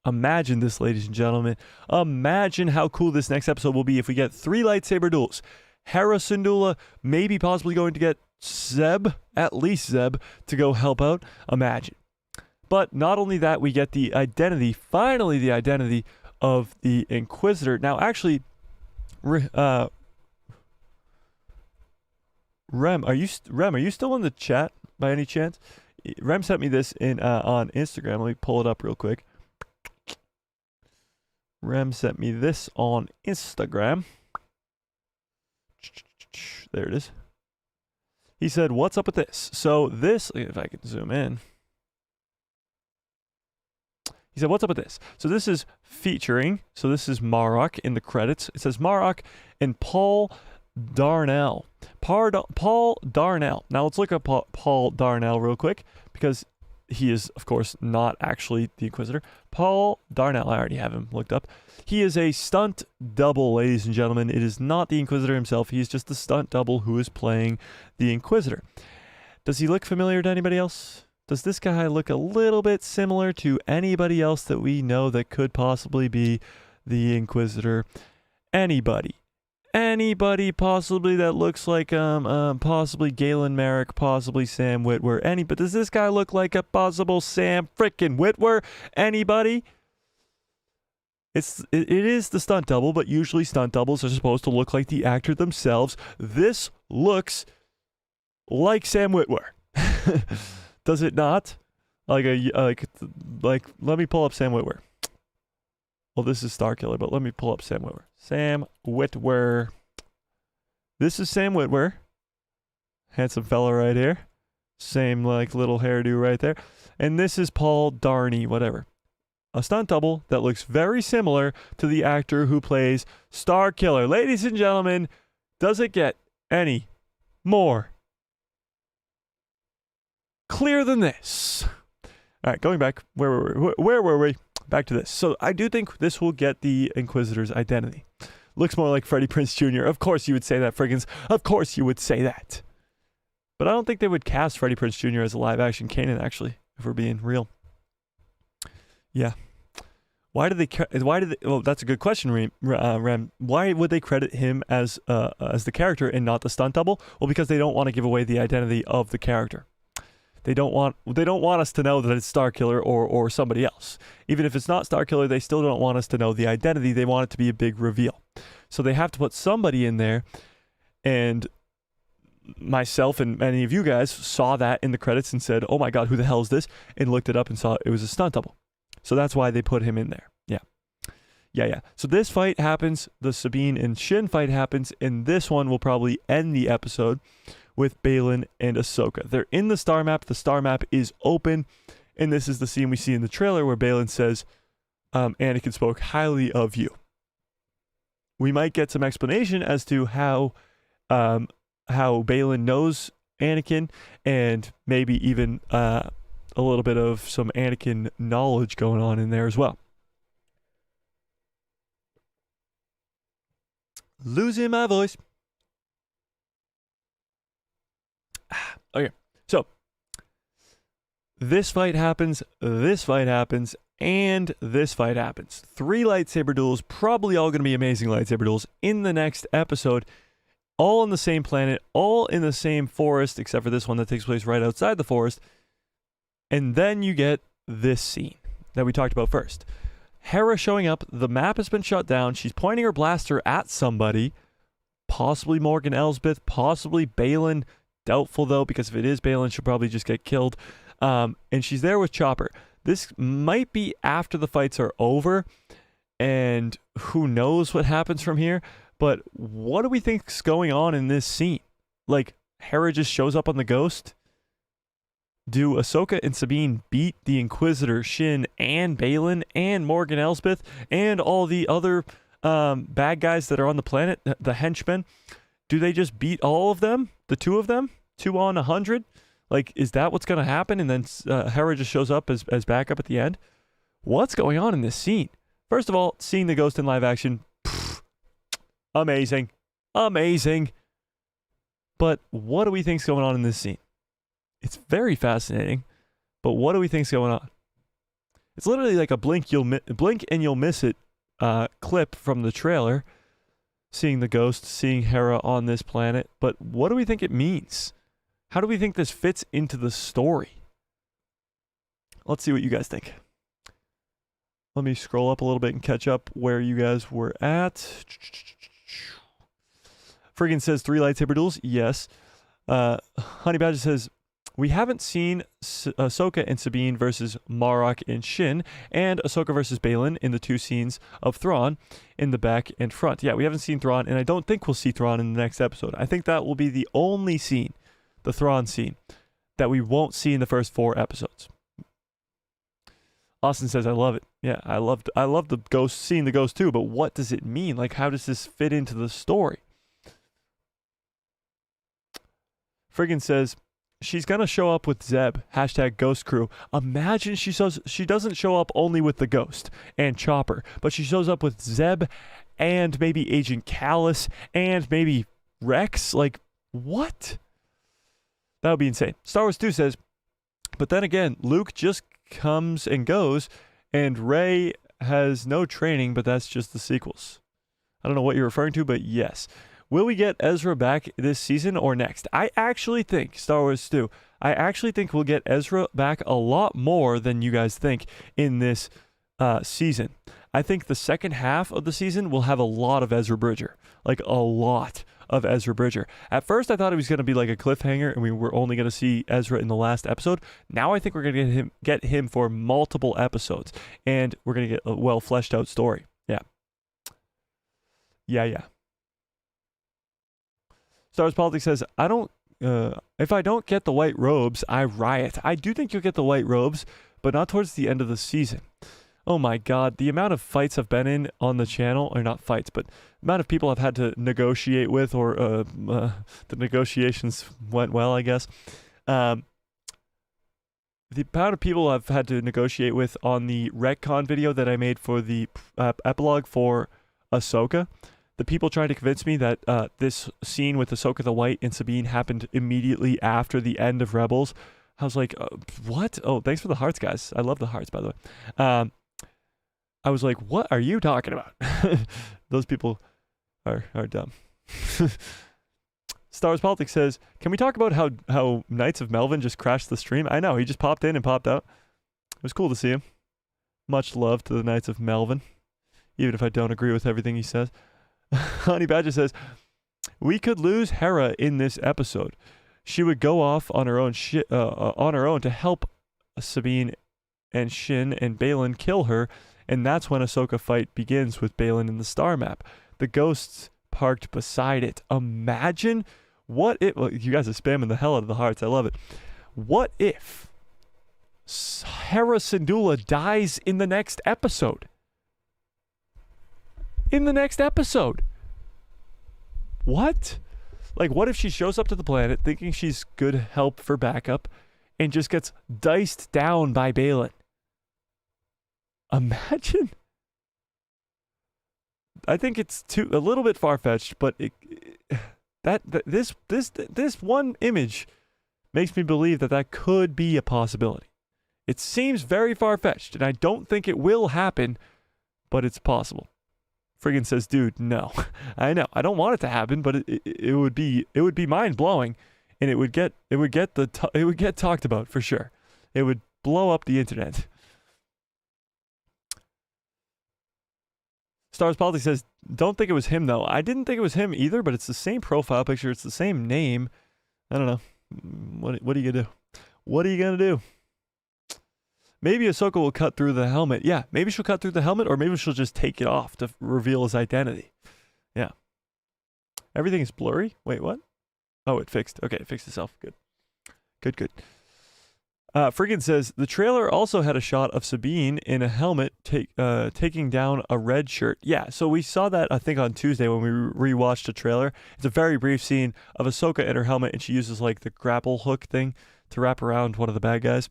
Imagine this, ladies and gentlemen. Imagine how cool this next episode will be if we get 3 lightsaber duels. Hera Syndulla maybe possibly going to get Zeb, at least Zeb, to go help out. Imagine. But not only that, we get the identity, finally the identity of the Inquisitor. Now, actually, Rem, are you still in the chat by any chance? Rem sent me this on Instagram. Let me pull it up real quick. Rem sent me this on Instagram. There it is. He said, what's up with this? So this, if I can zoom in. He said, what's up with this? So this is featuring, so this is Marok in the credits. It says Marok and Paul Darnell. Paul Darnell. Now let's look up Paul Darnell real quick, because he is, of course, not actually the Inquisitor. Paul Darnell, I already have him looked up. He is a stunt double, ladies and gentlemen. It is not the Inquisitor himself. He is just the stunt double who is playing the Inquisitor. Does he look familiar to anybody else? Does this guy look a little bit similar to anybody else that we know that could possibly be the Inquisitor? Anybody? Anybody possibly that looks like possibly Galen Merrick, possibly Sam Witwer? But does this guy look like a possible Sam frickin' Witwer? Anybody? It is the stunt double, but usually stunt doubles are supposed to look like the actor themselves. This looks like Sam Witwer. Does it not? Like let me pull up Sam Witwer. Well, this is Starkiller, but let me pull up Sam Witwer. Sam Witwer. This is Sam Witwer. Handsome fella right here. Same like little hairdo right there. And this is Paul Darney, whatever. A stunt double that looks very similar to the actor who plays Starkiller. Ladies and gentlemen, does it get any more clear than this? All right, going back. Where were we? Back to this. So I do think this will get the Inquisitor's identity. Looks more like Freddie Prinze Jr. Of course you would say that, Friggins. Of course you would say that. But I don't think they would cast Freddie Prinze Jr. as a live-action Kanan, actually, if we're being real. Yeah. Why did they? Well, that's a good question, Rem. Why would they credit him as the character and not the stunt double? Well, because they don't want to give away the identity of the character. They don't want us to know that it's Starkiller or somebody else. Even if it's not Starkiller, they still don't want us to know the identity. They want it to be a big reveal. So they have to put somebody in there, and myself and many of you guys saw that in the credits and said, "Oh my God, who the hell is this?" and looked it up and saw it was a stunt double. So that's why they put him in there. Yeah. So this fight happens, the Sabine and Shin fight happens, and this one will probably end the episode with Baylan and Ahsoka. They're in the star map. The star map is open, and this is the scene we see in the trailer where Baylan says, Anakin spoke highly of you. We might get some explanation as to how Baylan knows Anakin, and maybe even a little bit of some Anakin knowledge going on in there as well. Losing my voice. Okay, so this fight happens, and this fight happens. 3 lightsaber duels, probably all going to be amazing lightsaber duels in the next episode. All on the same planet, all in the same forest, except for this one that takes place right outside the forest. And then you get this scene that we talked about first. Hera showing up, the map has been shut down, she's pointing her blaster at somebody, possibly Morgan Elsbeth, possibly Baylan, doubtful though, because if it is Baylan, she'll probably just get killed. And she's there with Chopper. This might be after the fights are over, and who knows what happens from here, but what do we think's going on in this scene? Like, Hera just shows up on the Ghost? Do Ahsoka and Sabine beat the Inquisitor, Shin, and Baylan, and Morgan Elsbeth, and all the other bad guys that are on the planet, the henchmen? Do they just beat all of them? The 2 of them? 2 on 100? Like, is that what's going to happen? And then Hera just shows up as backup at the end? What's going on in this scene? First of all, seeing the Ghost in live action, amazing. But what do we think's going on in this scene? It's very fascinating, but what do we think's going on? It's literally like a blink and you'll miss it clip from the trailer, seeing the Ghost, seeing Hera on this planet. But what do we think it means? How do we think this fits into the story? Let's see what you guys think. Let me scroll up a little bit and catch up where you guys were at. Friggin says 3 lightsaber duels. Yes. Honey Badger says, we haven't seen Ahsoka and Sabine versus Marok and Shin, and Ahsoka versus Baylan in the 2 scenes of Thrawn in the back and front. Yeah, we haven't seen Thrawn, and I don't think we'll see Thrawn in the next episode. I think that will be the only scene, the Thrawn scene, that we won't see in the first 4 episodes. Austin says, I love it. Yeah, I love the Ghost, seeing the Ghost too, but what does it mean? Like, how does this fit into the story? Friggin says, she's going to show up with Zeb, #Ghost Crew. Imagine she doesn't show up only with the Ghost and Chopper, but she shows up with Zeb and maybe Agent Callus and maybe Rex. Like, what? That would be insane. Star Wars 2 says, but then again, Luke just comes and goes, and Rey has no training, but that's just the sequels. I don't know what you're referring to, but yes. Will we get Ezra back this season or next? I actually think, Star Wars 2, I actually think we'll get Ezra back a lot more than you guys think in this season. I think the second half of the season will have a lot of Ezra Bridger. Like, a lot of Ezra Bridger. At first, I thought it was going to be like a cliffhanger, and we were only going to see Ezra in the last episode. Now I think we're going to get him for multiple episodes, and we're going to get a well-fleshed-out story. Yeah. Star Wars Politics says, I don't if I don't get the white robes, I riot. I do think you'll get the white robes, but not towards the end of the season. Oh my god, the amount of fights I've been in on the channel, or not fights, but the amount of people I've had to negotiate with, or the negotiations went well, I guess. The amount of people I've had to negotiate with on the retcon video that I made for the epilogue for Ahsoka, the people trying to convince me that this scene with Ahsoka the White and Sabine happened immediately after the end of Rebels. I was like, what? Oh, thanks for the hearts, guys. I love the hearts, by the way. I was like, what are you talking about? Those people are dumb. Star Wars Politics says, can we talk about how Knights of Melvin just crashed the stream? I know, he just popped in and popped out. It was cool to see him. Much love to the Knights of Melvin, even if I don't agree with everything he says. Honey Badger says, we could lose Hera in this episode. She would go off on her own to help Sabine and Shin and Baylan kill her, and that's when Ahsoka fight begins with Baylan in the star map. The ghosts parked beside it. Imagine what if... Well, you guys are spamming the hell out of the hearts. I love it. What if Hera Syndulla dies in the next episode? In the next episode. What? Like, what if she shows up to the planet thinking she's good help for backup and just gets diced down by Baylan? Imagine. I think it's a little bit far-fetched, but this one image makes me believe that could be a possibility. It seems very far-fetched, and I don't think it will happen, but it's possible. Friggin' says, dude, no. I know. I don't want it to happen, but it would be mind-blowing, and it would get talked about for sure. It would blow up the internet. Stars Politics says, don't think it was him, though. I didn't think it was him either, but it's the same profile picture. It's the same name. I don't know. What are you going to do? What are you going to do? Maybe Ahsoka will cut through the helmet. Yeah, maybe she'll cut through the helmet, or maybe she'll just take it off to reveal his identity. Yeah. Everything is blurry? Wait, what? Oh, it fixed. Okay, it fixed itself. Good. Good. Friggin says, the trailer also had a shot of Sabine in a helmet taking down a red shirt. Yeah, so we saw that, I think, on Tuesday when we rewatched the trailer. It's a very brief scene of Ahsoka in her helmet, and she uses, like, the grapple hook thing to wrap around one of the bad guys.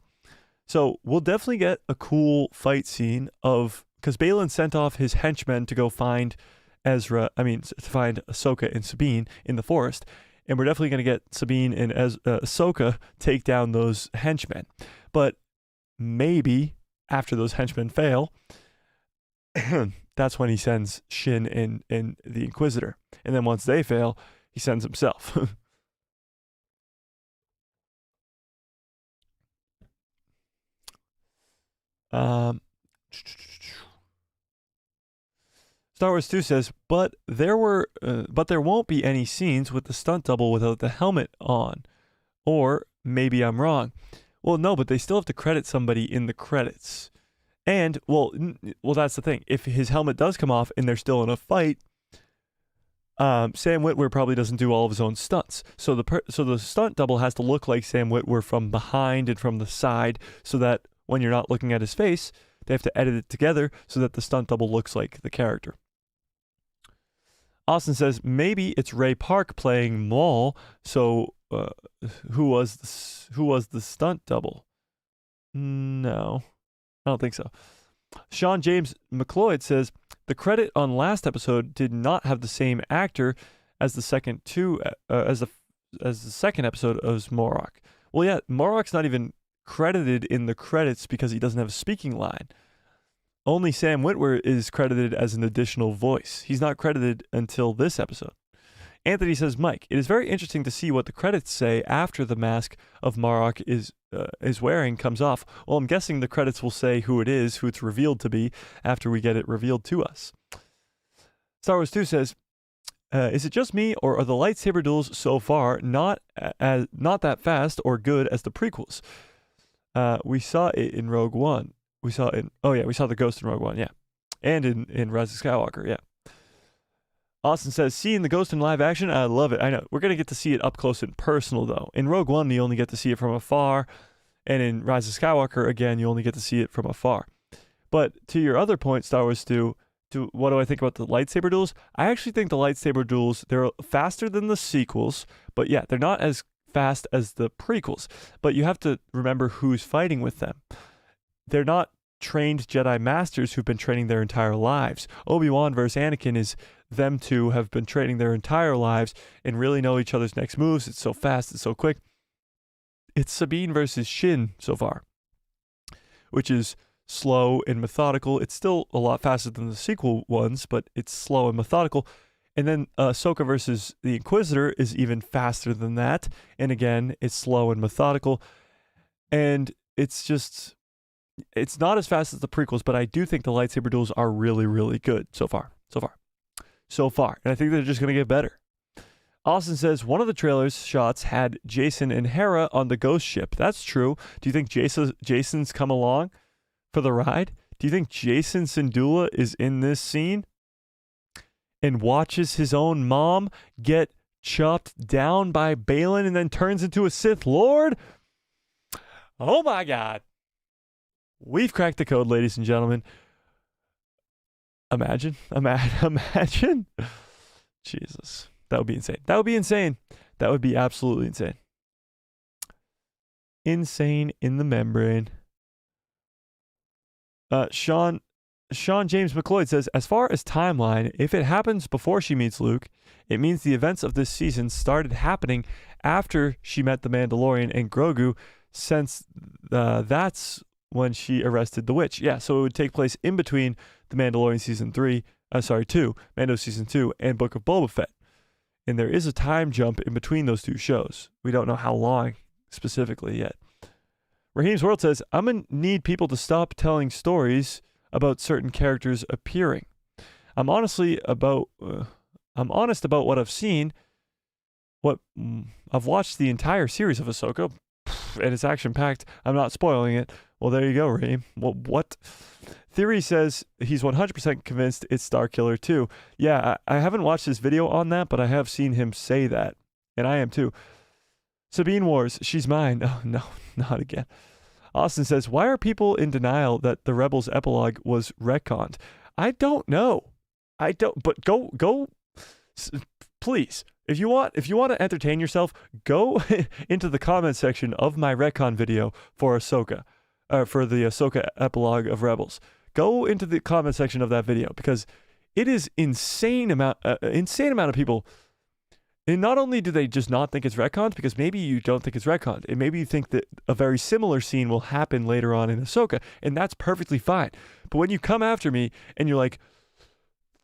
So we'll definitely get a cool fight scene because Baylan sent off his henchmen to go find to find Ahsoka and Sabine in the forest. And we're definitely going to get Sabine and Ahsoka take down those henchmen. But maybe after those henchmen fail, that's when he sends Shin and the Inquisitor. And then once they fail, he sends himself. Star Wars 2 says, but there won't be any scenes with the stunt double without the helmet on. Or maybe I'm wrong. Well, no, but they still have to credit somebody in the credits. And, well, that's the thing. If his helmet does come off and they're still in a fight, Sam Witwer probably doesn't do all of his own stunts. So the stunt double has to look like Sam Witwer from behind and from the side, so that when you're not looking at his face, they have to edit it together so that the stunt double looks like the character. Austin says, maybe it's Ray Park playing Maul, so who was the stunt double? No, I don't think so. Sean James McLeod says, the credit on last episode did not have the same actor as the second as the second episode of Morok. Well, yeah, Morok's not even credited in the credits because he doesn't have a speaking line. Only Sam Witwer is credited as an additional voice. He's not credited until this episode. Anthony says, Mike, it is very interesting to see what the credits say after the mask of Morok is wearing comes off. Well, I'm guessing the credits will say who it is, who it's revealed to be, after we get it revealed to us. Star Wars 2 says, is it just me, or are the lightsaber duels so far not that fast or good as the prequels? We saw it in Rogue One. We saw the Ghost in Rogue One, yeah. And in Rise of Skywalker, yeah. Austin says, seeing the ghost in live action, I love it. I know. We're going to get to see it up close and personal, though. In Rogue One, you only get to see it from afar. And in Rise of Skywalker, again, you only get to see it from afar. But to your other point, Star Wars 2, what do I think about the lightsaber duels? I actually think the lightsaber duels, they're faster than the sequels. But yeah, they're not as fast as the prequels. But you have to remember who's fighting with them. They're not trained Jedi Masters who've been training their entire lives. Obi-Wan versus Anakin is them two have been training their entire lives and really know each other's next moves. It's so fast, it's so quick. It's Sabine versus Shin so far, which is slow and methodical. It's still a lot faster than the sequel ones, but it's slow and methodical. And then Ahsoka versus the Inquisitor is even faster than that. And again, it's slow and methodical. And it's not as fast as the prequels, but I do think the lightsaber duels are really, really good so far. And I think they're just going to get better. Austin says, one of the trailer's shots had Jacen and Hera on the ghost ship. That's true. Do you think Jacen's come along for the ride? Do you think Jacen Syndulla is in this scene and watches his own mom get chopped down by Balin and then turns into a Sith Lord? Oh my God. We've cracked the code, ladies and gentlemen. Imagine. Jesus. That would be insane. That would be absolutely insane. Insane in the membrane. Sean James McLeod says, as far as timeline, if it happens before she meets Luke, it means the events of this season started happening after she met the Mandalorian and Grogu, since that's when she arrested the witch. Yeah, so it would take place in between the Mandalorian season 2, Mando season 2, and Book of Boba Fett. And there is a time jump in between those two shows. We don't know how long specifically yet. Raheem's World says, I'm going to need people to stop telling stories about certain characters appearing. I'm honest about what I've seen. I've watched the entire series of Ahsoka, and it's action-packed. I'm not spoiling it. Well, there you go, Raheem. Well, what? Theory says he's 100% convinced it's Starkiller too. Yeah, I haven't watched his video on that, but I have seen him say that. And I am too. Sabine Wars, she's mine. Oh, no, not again. Austin says, why are people in denial that the Rebels epilogue was retconned? I don't know. But go, please. If you want to entertain yourself, go into the comment section of my retcon video for Ahsoka, for the Ahsoka epilogue of Rebels. Go into the comment section of that video because it is insane amount of people. And not only do they just not think it's retconned, because maybe you don't think it's retconned, and maybe you think that a very similar scene will happen later on in Ahsoka, and that's perfectly fine. But when you come after me and you're like,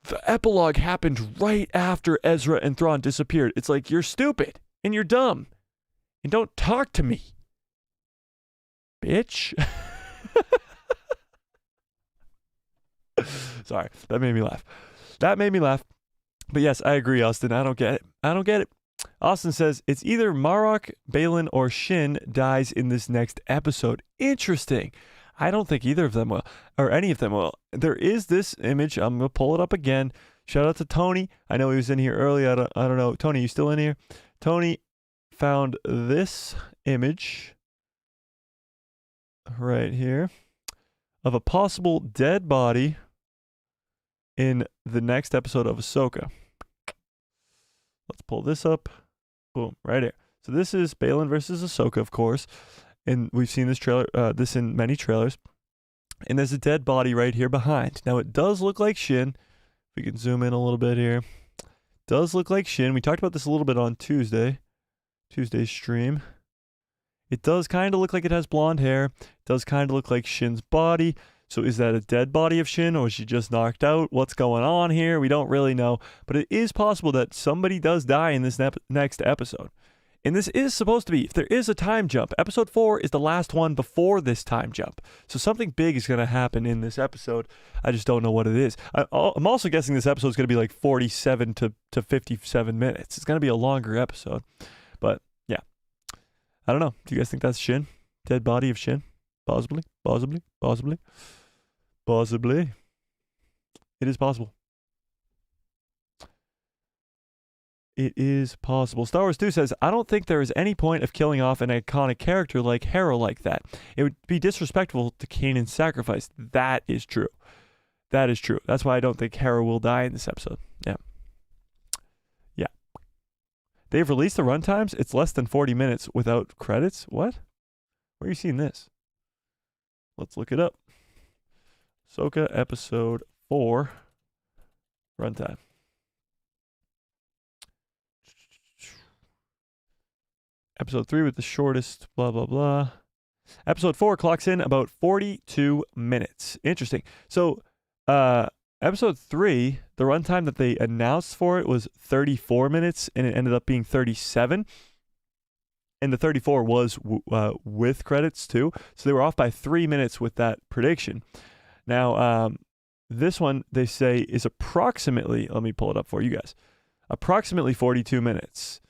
the epilogue happened right after Ezra and Thrawn disappeared, it's like, you're stupid and you're dumb and don't talk to me, bitch. Sorry, that made me laugh. But yes, I agree, Austin. I don't get it. Austin says, it's either Marok, Balin, or Shin dies in this next episode. Interesting. I don't think either of them will, or any of them will. There is this image. I'm going to pull it up again. Shout out to Tony. I know he was in here early. I don't know. Tony, you still in here? Tony found this image right here of a possible dead body in the next episode of Ahsoka. Let's pull this up. Boom, right here. So this is Balin versus Ahsoka, of course. And we've seen this in many trailers. And there's a dead body right here behind. Now, it does look like Shin. If we can zoom in a little bit here. Does look like Shin. We talked about this a little bit on Tuesday's stream. It does kind of look like it has blonde hair. It does kind of look like Shin's body. So is that a dead body of Shin, or is she just knocked out? What's going on here? We don't really know. But it is possible that somebody does die in this next episode. And this is supposed to be, if there is a time jump, episode 4 is the last one before this time jump. So something big is going to happen in this episode. I just don't know what it is. I'm also guessing this episode is going to be like 47 to 57 minutes. It's going to be a longer episode. But yeah, I don't know. Do you guys think that's Shin? Dead body of Shin? Possibly. It is possible. It is possible. Star Wars 2 says, I don't think there is any point of killing off an iconic character like Hera like that. It would be disrespectful to Kanan's sacrifice. That is true. That is true. That's why I don't think Hera will die in this episode. Yeah. Yeah. They've released the runtimes. It's less than 40 minutes without credits. What? Where are you seeing this? Let's look it up. Ahsoka episode 4 runtime. Episode 3 with the shortest blah, blah, blah. Episode 4 clocks in about 42 minutes. Interesting. So, episode 3, the runtime that they announced for it was 34 minutes, and it ended up being 37. And the 34 was with credits, too. So, they were off by 3 minutes with that prediction. Now, this one, they say, is approximately, let me pull it up for you guys, approximately 42 minutes.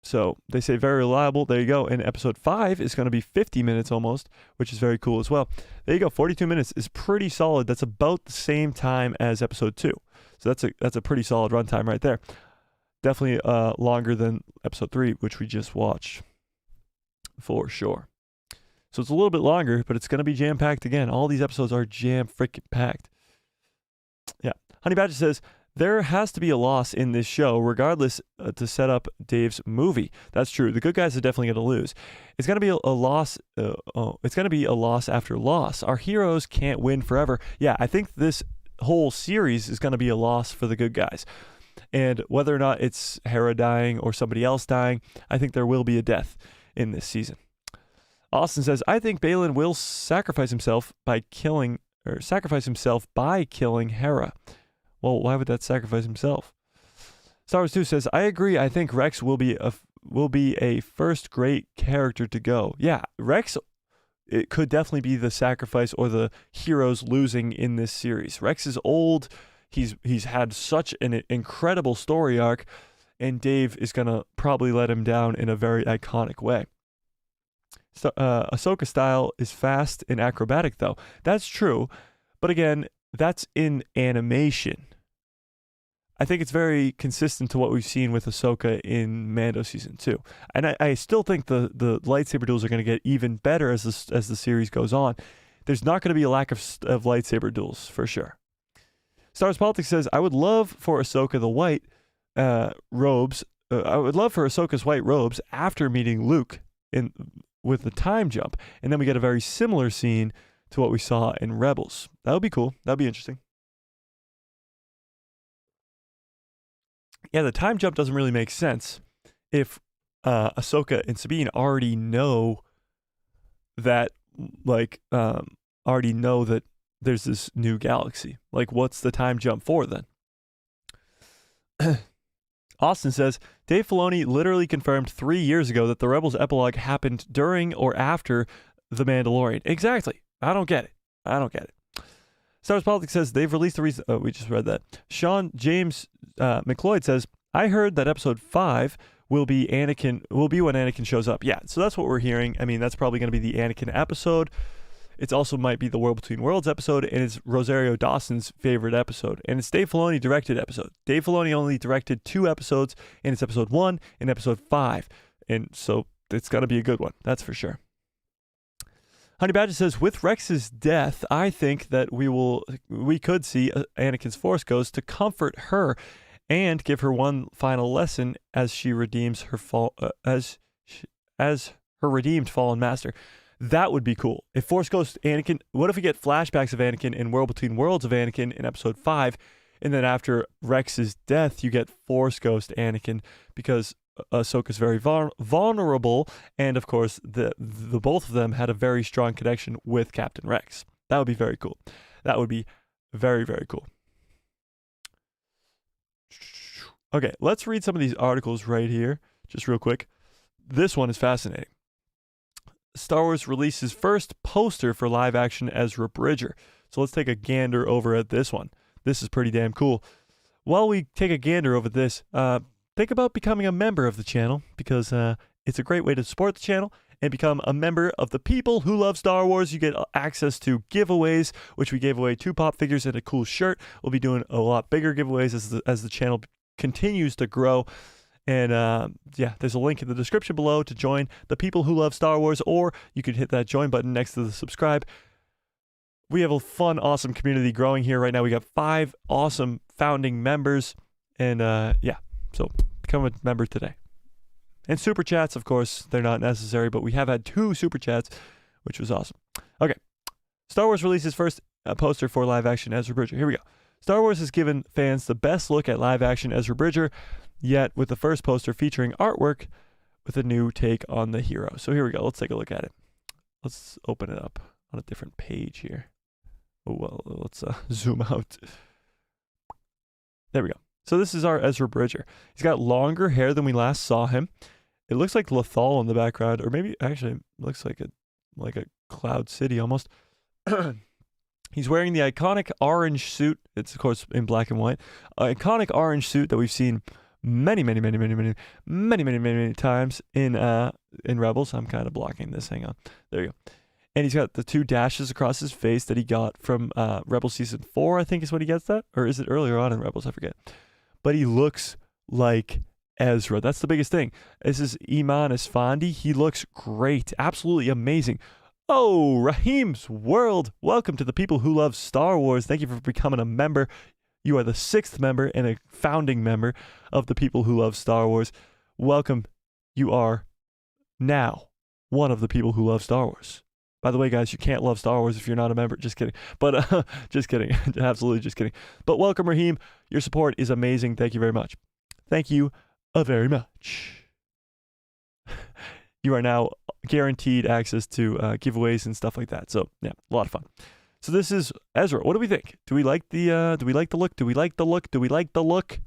So they say very reliable. There you go. And episode 5 is going to be 50 minutes almost, which is very cool as well. There you go. 42 minutes is pretty solid. That's about the same time as episode 2. So that's a pretty solid runtime right there. Definitely longer than episode 3, which we just watched for sure. So it's a little bit longer, but it's going to be jam-packed again. All these episodes are jam-freaking-packed. Yeah. Honey Badger says, there has to be a loss in this show, regardless to set up Dave's movie. That's true. The good guys are definitely going to lose. It's going to be a loss. It's going to be a loss after loss. Our heroes can't win forever. Yeah, I think this whole series is going to be a loss for the good guys. And whether or not it's Hera dying or somebody else dying, I think there will be a death in this season. Austin says, I think Balin will sacrifice himself by killing Hera. Well, why would that sacrifice himself? Star Wars 2 says, I agree. I think Rex will be a first great character to go. Yeah, Rex, it could definitely be the sacrifice or the heroes losing in this series. Rex is old. He's had such an incredible story arc, and Dave is going to probably let him down in a very iconic way. So, Ahsoka style is fast and acrobatic, though. That's true. But again, that's in animation. I think it's very consistent to what we've seen with Ahsoka in Mando Season 2. And I still think the lightsaber duels are going to get even better as the series goes on. There's not going to be a lack of lightsaber duels, for sure. Star Wars Politics says, I would love for Ahsoka the white robes. I would love for Ahsoka's white robes after meeting Luke with the time jump. And then we get a very similar scene to what we saw in Rebels. That would be cool. That would be interesting. Yeah, the time jump doesn't really make sense if Ahsoka and Sabine already know that, there's this new galaxy. Like, what's the time jump for then? Austin says, Dave Filoni literally confirmed 3 years ago that the Rebels epilogue happened during or after The Mandalorian. Exactly. I don't get it. Star Wars Politics says they've released the reason. Oh, we just read that. Sean James McLeod says, I heard that episode 5 will be when Anakin shows up. Yeah, so that's what we're hearing. I mean, that's probably going to be the Anakin episode. It also might be the World Between Worlds episode, and it's Rosario Dawson's favorite episode. And it's Dave Filoni directed episode. Dave Filoni only directed 2 episodes, and it's episode 1 and episode 5. And so it's going to be a good one. That's for sure. Honey Badger says, with Rex's death, I think that we could see Anakin's Force Ghost to comfort her and give her one final lesson as she redeems her as her redeemed fallen master. That would be cool. If Force Ghost Anakin, what if we get flashbacks of Anakin in World Between Worlds of Anakin in episode 5, and then after Rex's death, you get Force Ghost Anakin because Ahsoka's very vulnerable, and of course, the both of them had a very strong connection with Captain Rex. That would be very cool. That would be very, very cool. Okay, let's read some of these articles right here, just real quick. This one is fascinating. Star Wars releases first poster for live action Ezra Bridger. So let's take a gander over at this one. This is pretty damn cool. While we take a gander over this, think about becoming a member of the channel because it's a great way to support the channel and become a member of the people who love Star Wars. You get access to giveaways, which we gave away 2 pop figures and a cool shirt. We'll be doing a lot bigger giveaways as the channel continues to grow. And yeah, there's a link in the description below to join the people who love Star Wars, or you could hit that join button next to the subscribe. We have a fun, awesome community growing here right now. We got 5 awesome founding members. And yeah, so become a member today. And super chats, of course, they're not necessary, but we have had 2 super chats, which was awesome. Okay, Star Wars releases first poster for live-action Ezra Bridger. Here we go. Star Wars has given fans the best look at live-action Ezra Bridger, yet with the first poster featuring artwork with a new take on the hero. So here we go. Let's take a look at it. Let's open it up on a different page here. Oh, well, let's zoom out. There we go. So this is our Ezra Bridger. He's got longer hair than we last saw him. It looks like Lothal in the background, or maybe actually it looks like a Cloud City almost. He's wearing the iconic orange suit. It's of course in black and white. Iconic orange suit that we've seen many times in Rebels. I'm kind of blocking this. Hang on. There you go. And he's got the 2 dashes across his face that he got from Rebels Season 4, I think is what he gets that. Or is it earlier on in Rebels? I forget. But he looks like Ezra. That's the biggest thing. This is Iman Esfandi. He looks great. Absolutely amazing. Oh, Raheem's World. Welcome to the people who love Star Wars. Thank you for becoming a member. You are the 6th member and a founding member of the people who love Star Wars. Welcome. You are now one of the people who love Star Wars. By the way, guys, you can't love Star Wars if you're not a member. Just kidding. But just kidding. Absolutely just kidding. But welcome, Raheem. Your support is amazing. Thank you very much. Thank you very much. You are now guaranteed access to giveaways and stuff like that. So yeah, a lot of fun. So this is Ezra. What do we think? Do we like the look? Do we like the look?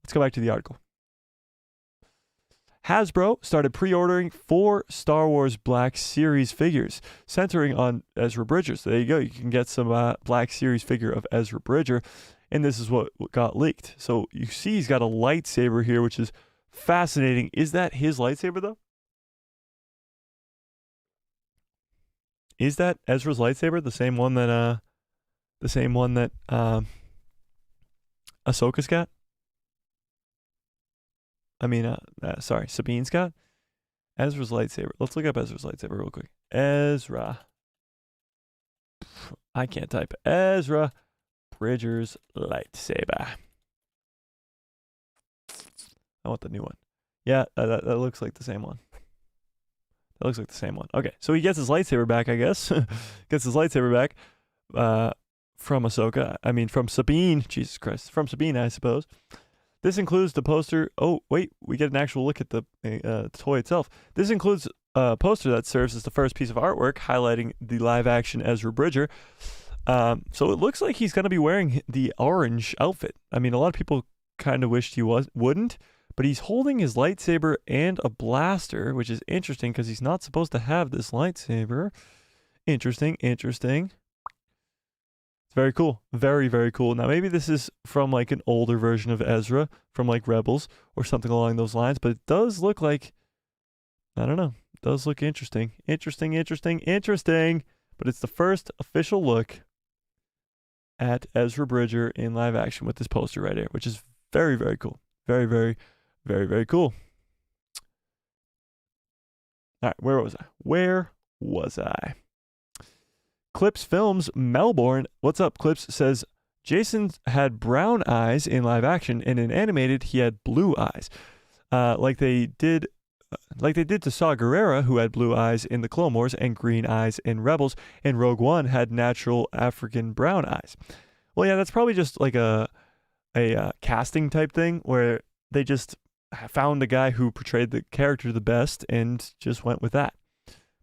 Let's go back to the article. Hasbro started pre-ordering 4 Star Wars Black Series figures centering on Ezra Bridger. So there you go. You can get some Black Series figure of Ezra Bridger. And this is what got leaked. So you see he's got a lightsaber here, which is fascinating. Is that his lightsaber, though? Is that Ezra's lightsaber? The same one that Ahsoka's got? I mean, sorry, Sabine's got? Ezra's lightsaber. Let's look up Ezra's lightsaber real quick. Ezra. I can't type. Ezra Bridger's lightsaber. I want the new one. Yeah, that looks like the same one. That looks like the same one. Okay, so he gets his lightsaber back, I guess. Gets his lightsaber back from Ahsoka. I mean, from Sabine. Jesus Christ. From Sabine, I suppose. This includes the poster. Oh, wait. We get an actual look at the toy itself. This includes a poster that serves as the first piece of artwork highlighting the live-action Ezra Bridger. So it looks like he's going to be wearing the orange outfit. I mean, a lot of people kind of wished he wouldn't. But he's holding his lightsaber and a blaster, which is interesting because he's not supposed to have this lightsaber. Interesting. It's very cool. Very, very cool. Now, maybe this is from like an older version of Ezra from like Rebels or something along those lines. But it does look like, I don't know. It does look interesting. Interesting. But it's the first official look at Ezra Bridger in live action with this poster right here, which is very, very cool. Very, very cool. All right, where was I? Clips Films Melbourne. What's up, Clips? Says Jacen had brown eyes in live action, and in animated he had blue eyes, like they did to Saw Gerrera, who had blue eyes in the Clone Wars and green eyes in Rebels, and Rogue One had natural African brown eyes. Well, yeah, that's probably just like a casting type thing where they just found the guy who portrayed the character the best and just went with that.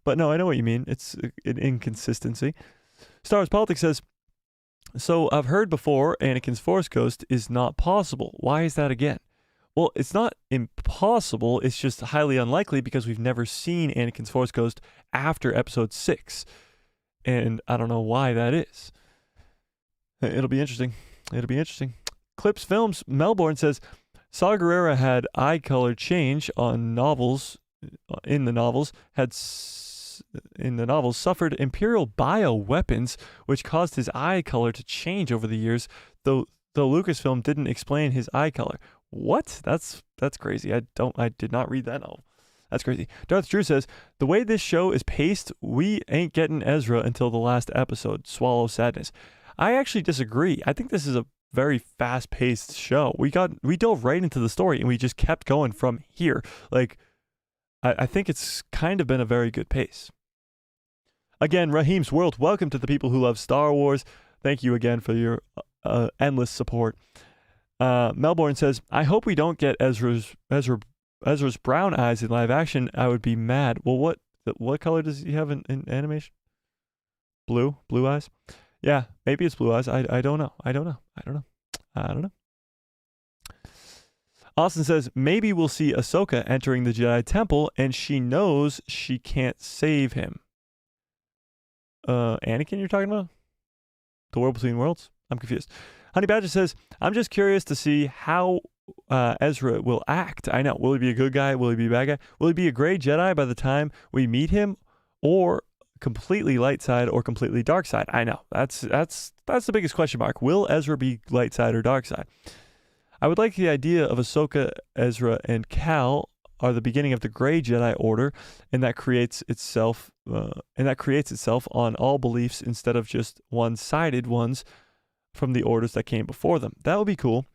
But no, I know what you mean. It's an inconsistency. Star Wars Politics says, so I've heard before Anakin's Force Ghost is not possible. Why is that again? Well, it's not impossible. It's just highly unlikely because we've never seen Anakin's Force Ghost after Episode 6. And I don't know why that is. It'll be interesting. Clips Films Melbourne says, Saw Gerrera had eye color change on novels. In the novels, suffered Imperial bioweapons, which caused his eye color to change over the years. Though Lucasfilm didn't explain his eye color. What? That's crazy. I did not read that novel. That's crazy. Darth Drew says, the way this show is paced, we ain't getting Ezra until the last episode. Swallow sadness. I actually disagree. I think this is a very fast-paced show. We dove right into the story and we just kept going from here. Like, I think it's kind of been a very good pace. Again, Raheem's World, welcome to the people who love Star Wars. Thank you again for your endless support. Melbourne says, I hope we don't get Ezra's brown eyes in live action. I would be mad. Well, what color does he have in animation? Blue eyes? Yeah, maybe it's blue eyes. I don't know. I don't know. Austin says, maybe we'll see Ahsoka entering the Jedi Temple and she knows she can't save him. Anakin, you're talking about? The World Between Worlds? I'm confused. Honey Badger says, I'm just curious to see how Ezra will act. I know. Will he be a good guy? Will he be a bad guy? Will he be a gray Jedi by the time we meet him? Or completely light side or completely dark side? I know. That's the biggest question mark. Will Ezra be light side or dark side? I would like the idea of Ahsoka, Ezra, and Cal are the beginning of the Gray Jedi Order, and that creates itself on all beliefs instead of just one-sided ones from the orders that came before them. That would be cool.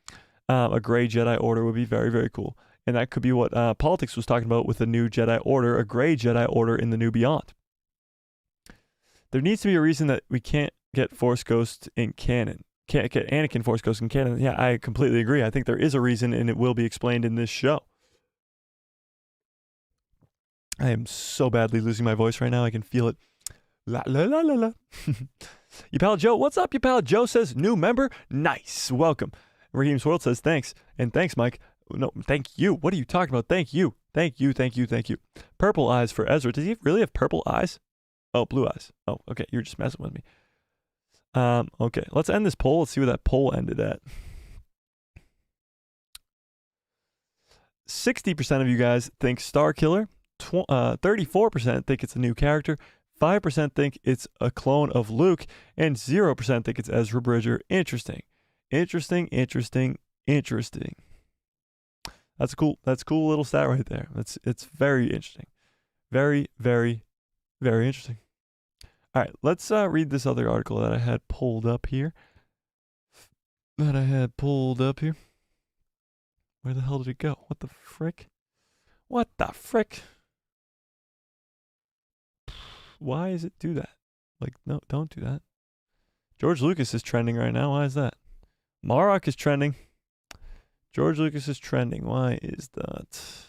A Gray Jedi Order would be very, very cool, and that could be what Politics was talking about with the new Jedi Order, a Gray Jedi Order in the New Beyond. There needs to be a reason that we can't get Force Ghost in canon. Can't get Anakin Force Ghost in canon. Yeah, I completely agree. I think there is a reason, and it will be explained in this show. I am so badly losing my voice right now. I can feel it. La la la la la. You pal Joe, what's up? You pal Joe says, new member, nice, welcome. Raheem's World says, thanks, and thanks, Mike. No, thank you. What are you talking about? Thank you. Purple eyes for Ezra. Does he really have purple eyes? Oh, blue eyes. Oh, okay. You're just messing with me. Okay, let's end this poll. Let's see where that poll ended at. 60% of you guys think Starkiller. 34% think it's a new character. 5% think it's a clone of Luke. And 0% think it's Ezra Bridger. Interesting. That's a cool little stat right there. It's very interesting. Very, very, very interesting. All right, let's read this other article that I had pulled up here. Where the hell did it go? What the frick? Why does it do that? Like, no, don't do that. George Lucas is trending right now. Why is that? Marok is trending. George Lucas is trending. Why is that?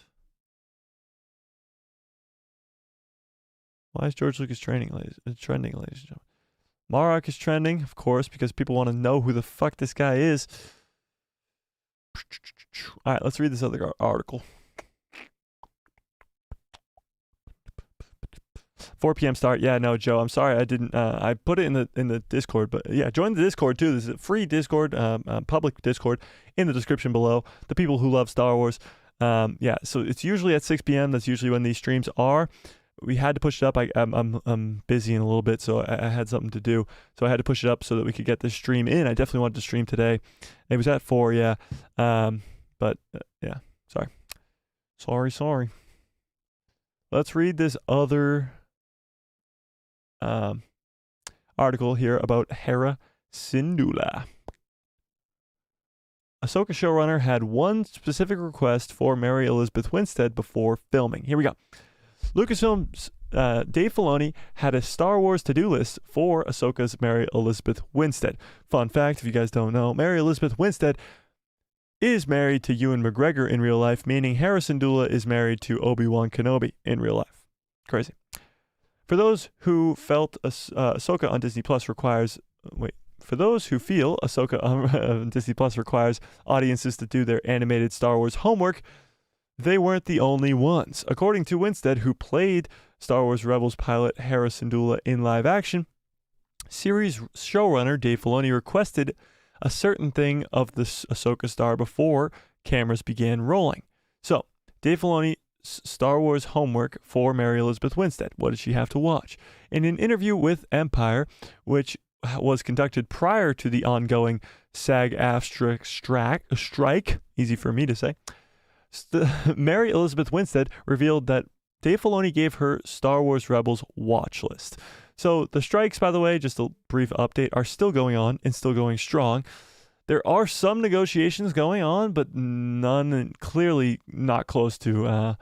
Why is George Lucas trending, ladies and gentlemen? Marok is trending, of course, because people want to know who the fuck this guy is. All right, let's read this other article. 4 p.m. start. Yeah, no, Joe, I'm sorry I didn't. I put it in the Discord, but yeah, join the Discord too. This is a free Discord, public Discord in the description below. The people who love Star Wars. Yeah, so it's usually at 6 p.m. That's usually when these streams are. We had to push it up. I'm busy in a little bit, so I had something to do. So I had to push it up so that we could get this stream in. I definitely wanted to stream today. It was at 4, yeah. But yeah, sorry. Let's read this other article here about Jacen Syndulla. Ahsoka showrunner had one specific request for Mary Elizabeth Winstead before filming. Here we go. Lucasfilm's Dave Filoni had a Star Wars to-do list for Ahsoka's Mary Elizabeth Winstead. Fun fact, if you guys don't know, Mary Elizabeth Winstead is married to Ewan McGregor in real life, meaning Jacen Syndulla is married to Obi-Wan Kenobi in real life. Crazy. For those who felt Ahsoka on Disney Plus requires... For those who feel Ahsoka on Disney Plus requires audiences to do their animated Star Wars homework, they weren't the only ones. According to Winstead, who played Star Wars Rebels pilot Jacen Syndulla in live action, series showrunner Dave Filoni requested a certain thing of the Ahsoka star before cameras began rolling. So, Dave Filoni's Star Wars homework for Mary Elizabeth Winstead. What did she have to watch? In an interview with Empire, which was conducted prior to the ongoing SAG-AFTRA strike, easy for me to say. Mary Elizabeth Winstead revealed that Dave Filoni gave her Star Wars Rebels watch list. So the strikes, by the way, just a brief update, are still going on and still going strong. There are some negotiations going on, but none, clearly not close to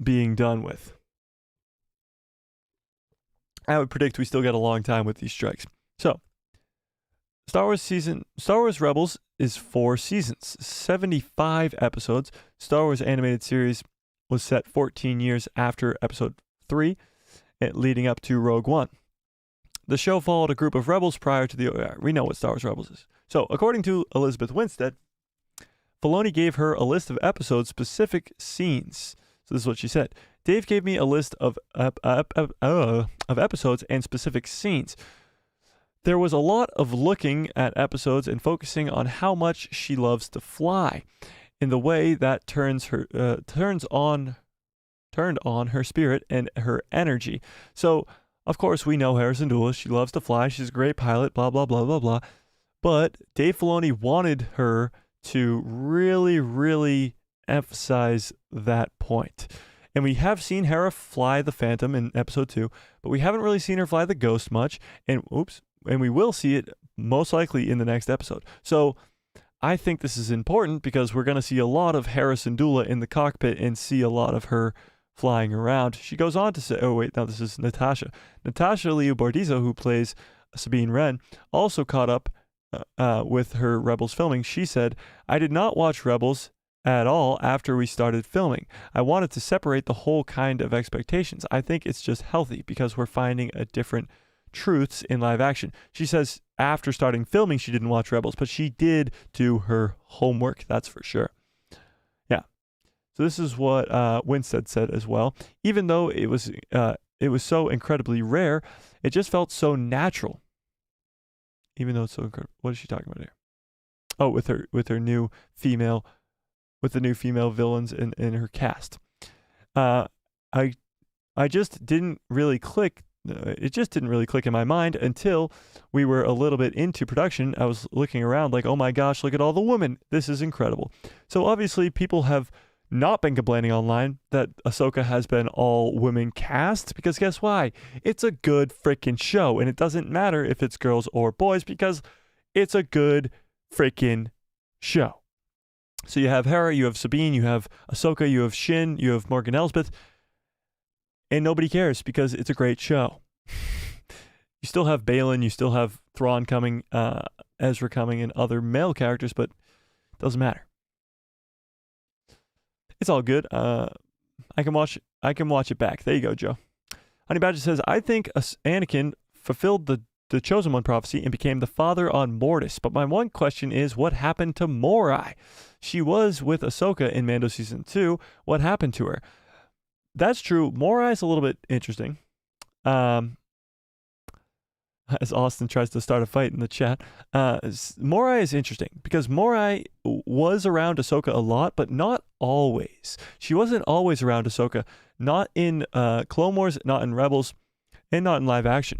being done with. I would predict we still got a long time with these strikes. So, Star Wars Rebels is 4 seasons, 75 episodes. Star Wars animated series was set 14 years after Episode 3, leading up to Rogue One. The show followed a group of rebels prior to the... we know what Star Wars Rebels is. So, according to Elizabeth Winstead, Filoni gave her a list of episode-specific scenes. So this is what she said. Dave gave me a list of episodes and specific scenes. There was a lot of looking at episodes and focusing on how much she loves to fly, in the way that turned on her spirit and her energy. So, of course, we know Jacen Syndulla. She loves to fly. She's a great pilot. Blah blah blah blah blah. But Dave Filoni wanted her to really, really emphasize that point. And we have seen Hera fly the Phantom in Episode 2, but we haven't really seen her fly the Ghost much. And we will see it most likely in the next episode. So I think this is important because we're going to see a lot of Jacen Syndulla in the cockpit and see a lot of her flying around. She goes on to say, oh wait, no, this is Natasha. Natasha Liu Bordizzo, who plays Sabine Wren, also caught up with her Rebels filming. She said, I did not watch Rebels at all after we started filming. I wanted to separate the whole kind of expectations. I think it's just healthy because we're finding a different truths in live action. She says after starting filming, she didn't watch Rebels, but she did do her homework. That's for sure. Yeah. So this is what Winstead said as well. Even though it was so incredibly rare, it just felt so natural. Even though it's so incredible. What is she talking about here? Oh, with her new female, with the new female villains in her cast. I just didn't really click. It just didn't really click in my mind until we were a little bit into production. I was looking around like, oh my gosh, look at all the women. This is incredible. So obviously people have not been complaining online that Ahsoka has been all women cast, because guess why? It's a good freaking show, and it doesn't matter if it's girls or boys because it's a good freaking show. So you have Hera, you have Sabine, you have Ahsoka, you have Shin, you have Morgan Elsbeth, and nobody cares because it's a great show. You still have Balin, you still have Thrawn coming, Ezra coming, and other male characters, but it doesn't matter. It's all good. I can watch it back. There you go, Joe. Honey Badger says, I think Anakin fulfilled the Chosen One prophecy and became the father on Mortis. But my one question is, what happened to Morai? She was with Ahsoka in Mando Season 2. What happened to her? That's true. Morai is a little bit interesting. As Austin tries to start a fight in the chat. Morai is interesting because Morai was around Ahsoka a lot, but not always. She wasn't always around Ahsoka. Not in Clone Wars, not in Rebels, and not in live action.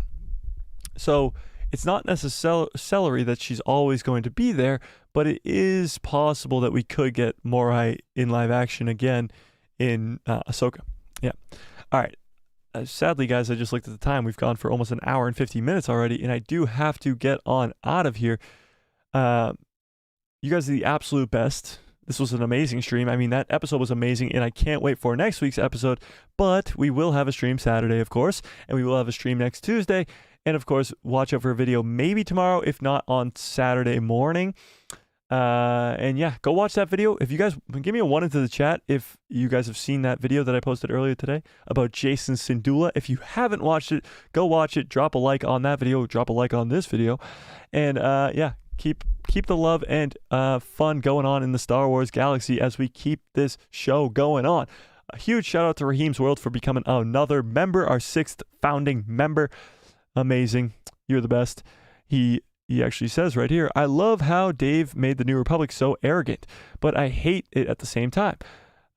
So it's not necessarily that she's always going to be there, but it is possible that we could get Morai in live action again in Ahsoka. Yeah. All right. Sadly, guys, I just looked at the time. We've gone for almost an hour and 50 minutes already, and I do have to get on out of here. You guys are the absolute best. This was an amazing stream. I mean, that episode was amazing, and I can't wait for next week's episode. But we will have a stream Saturday, of course, and we will have a stream next Tuesday. And, of course, watch out for a video maybe tomorrow, if not on Saturday morning. And yeah, go watch that video. If you guys give me a 1 into the chat if you guys have seen that video that I posted earlier today about Jacen Syndulla. If you haven't watched it, go watch it. Drop a like on that video. Drop a like on this video. And yeah, keep the love and fun going on in the Star Wars galaxy as we keep this show going on. A huge shout out to Raheem's World for becoming another member, our 6th founding member. Amazing. You're the best. He actually says right here, I love how Dave made the New Republic so arrogant, but I hate it at the same time.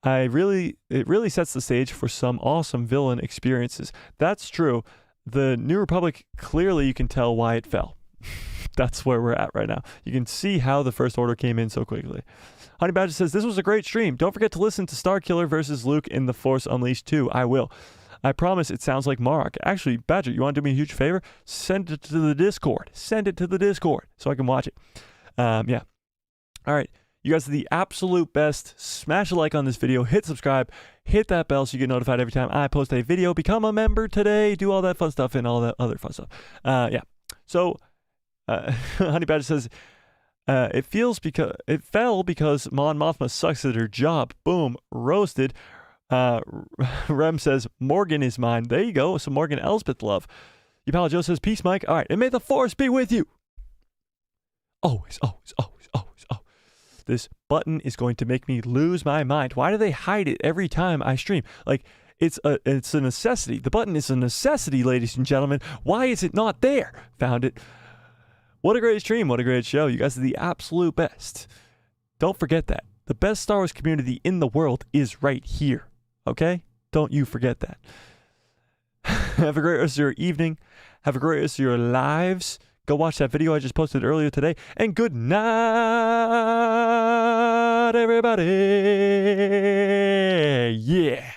It really sets the stage for some awesome villain experiences. That's true. the New Republic, clearly you can tell why it fell. That's where we're at right now. You can see how the First Order came in so quickly. Honey Badger says, this was a great stream. Don't forget to listen to Starkiller versus Luke in The Force Unleashed 2. I will. I promise it sounds like Marok. Actually, Badger, you want to do me a huge favor? Send it to the Discord. Send it to the Discord so I can watch it. Yeah. All right. You guys are the absolute best. Smash a like on this video. Hit subscribe. Hit that bell so you get notified every time I post a video. Become a member today. Do all that fun stuff and all that other fun stuff. Yeah. So, Honey Badger says, it fell because Mon Mothma sucks at her job. Boom. Roasted. Rem says, Morgan is mine. There you go. Some Morgan Elspeth love. Your pal Joe says, peace, Mike. All right. And may the Force be with you. Always, always, always, always, always. This button is going to make me lose my mind. Why do they hide it every time I stream? Like, it's a necessity. The button is a necessity, ladies and gentlemen. Why is it not there? Found it. What a great stream. What a great show. You guys are the absolute best. Don't forget that. The best Star Wars community in the world is right here. Okay? Don't you forget that. Have a great rest of your evening. Have a great rest of your lives. Go watch that video I just posted earlier today. And good night, everybody. Yeah.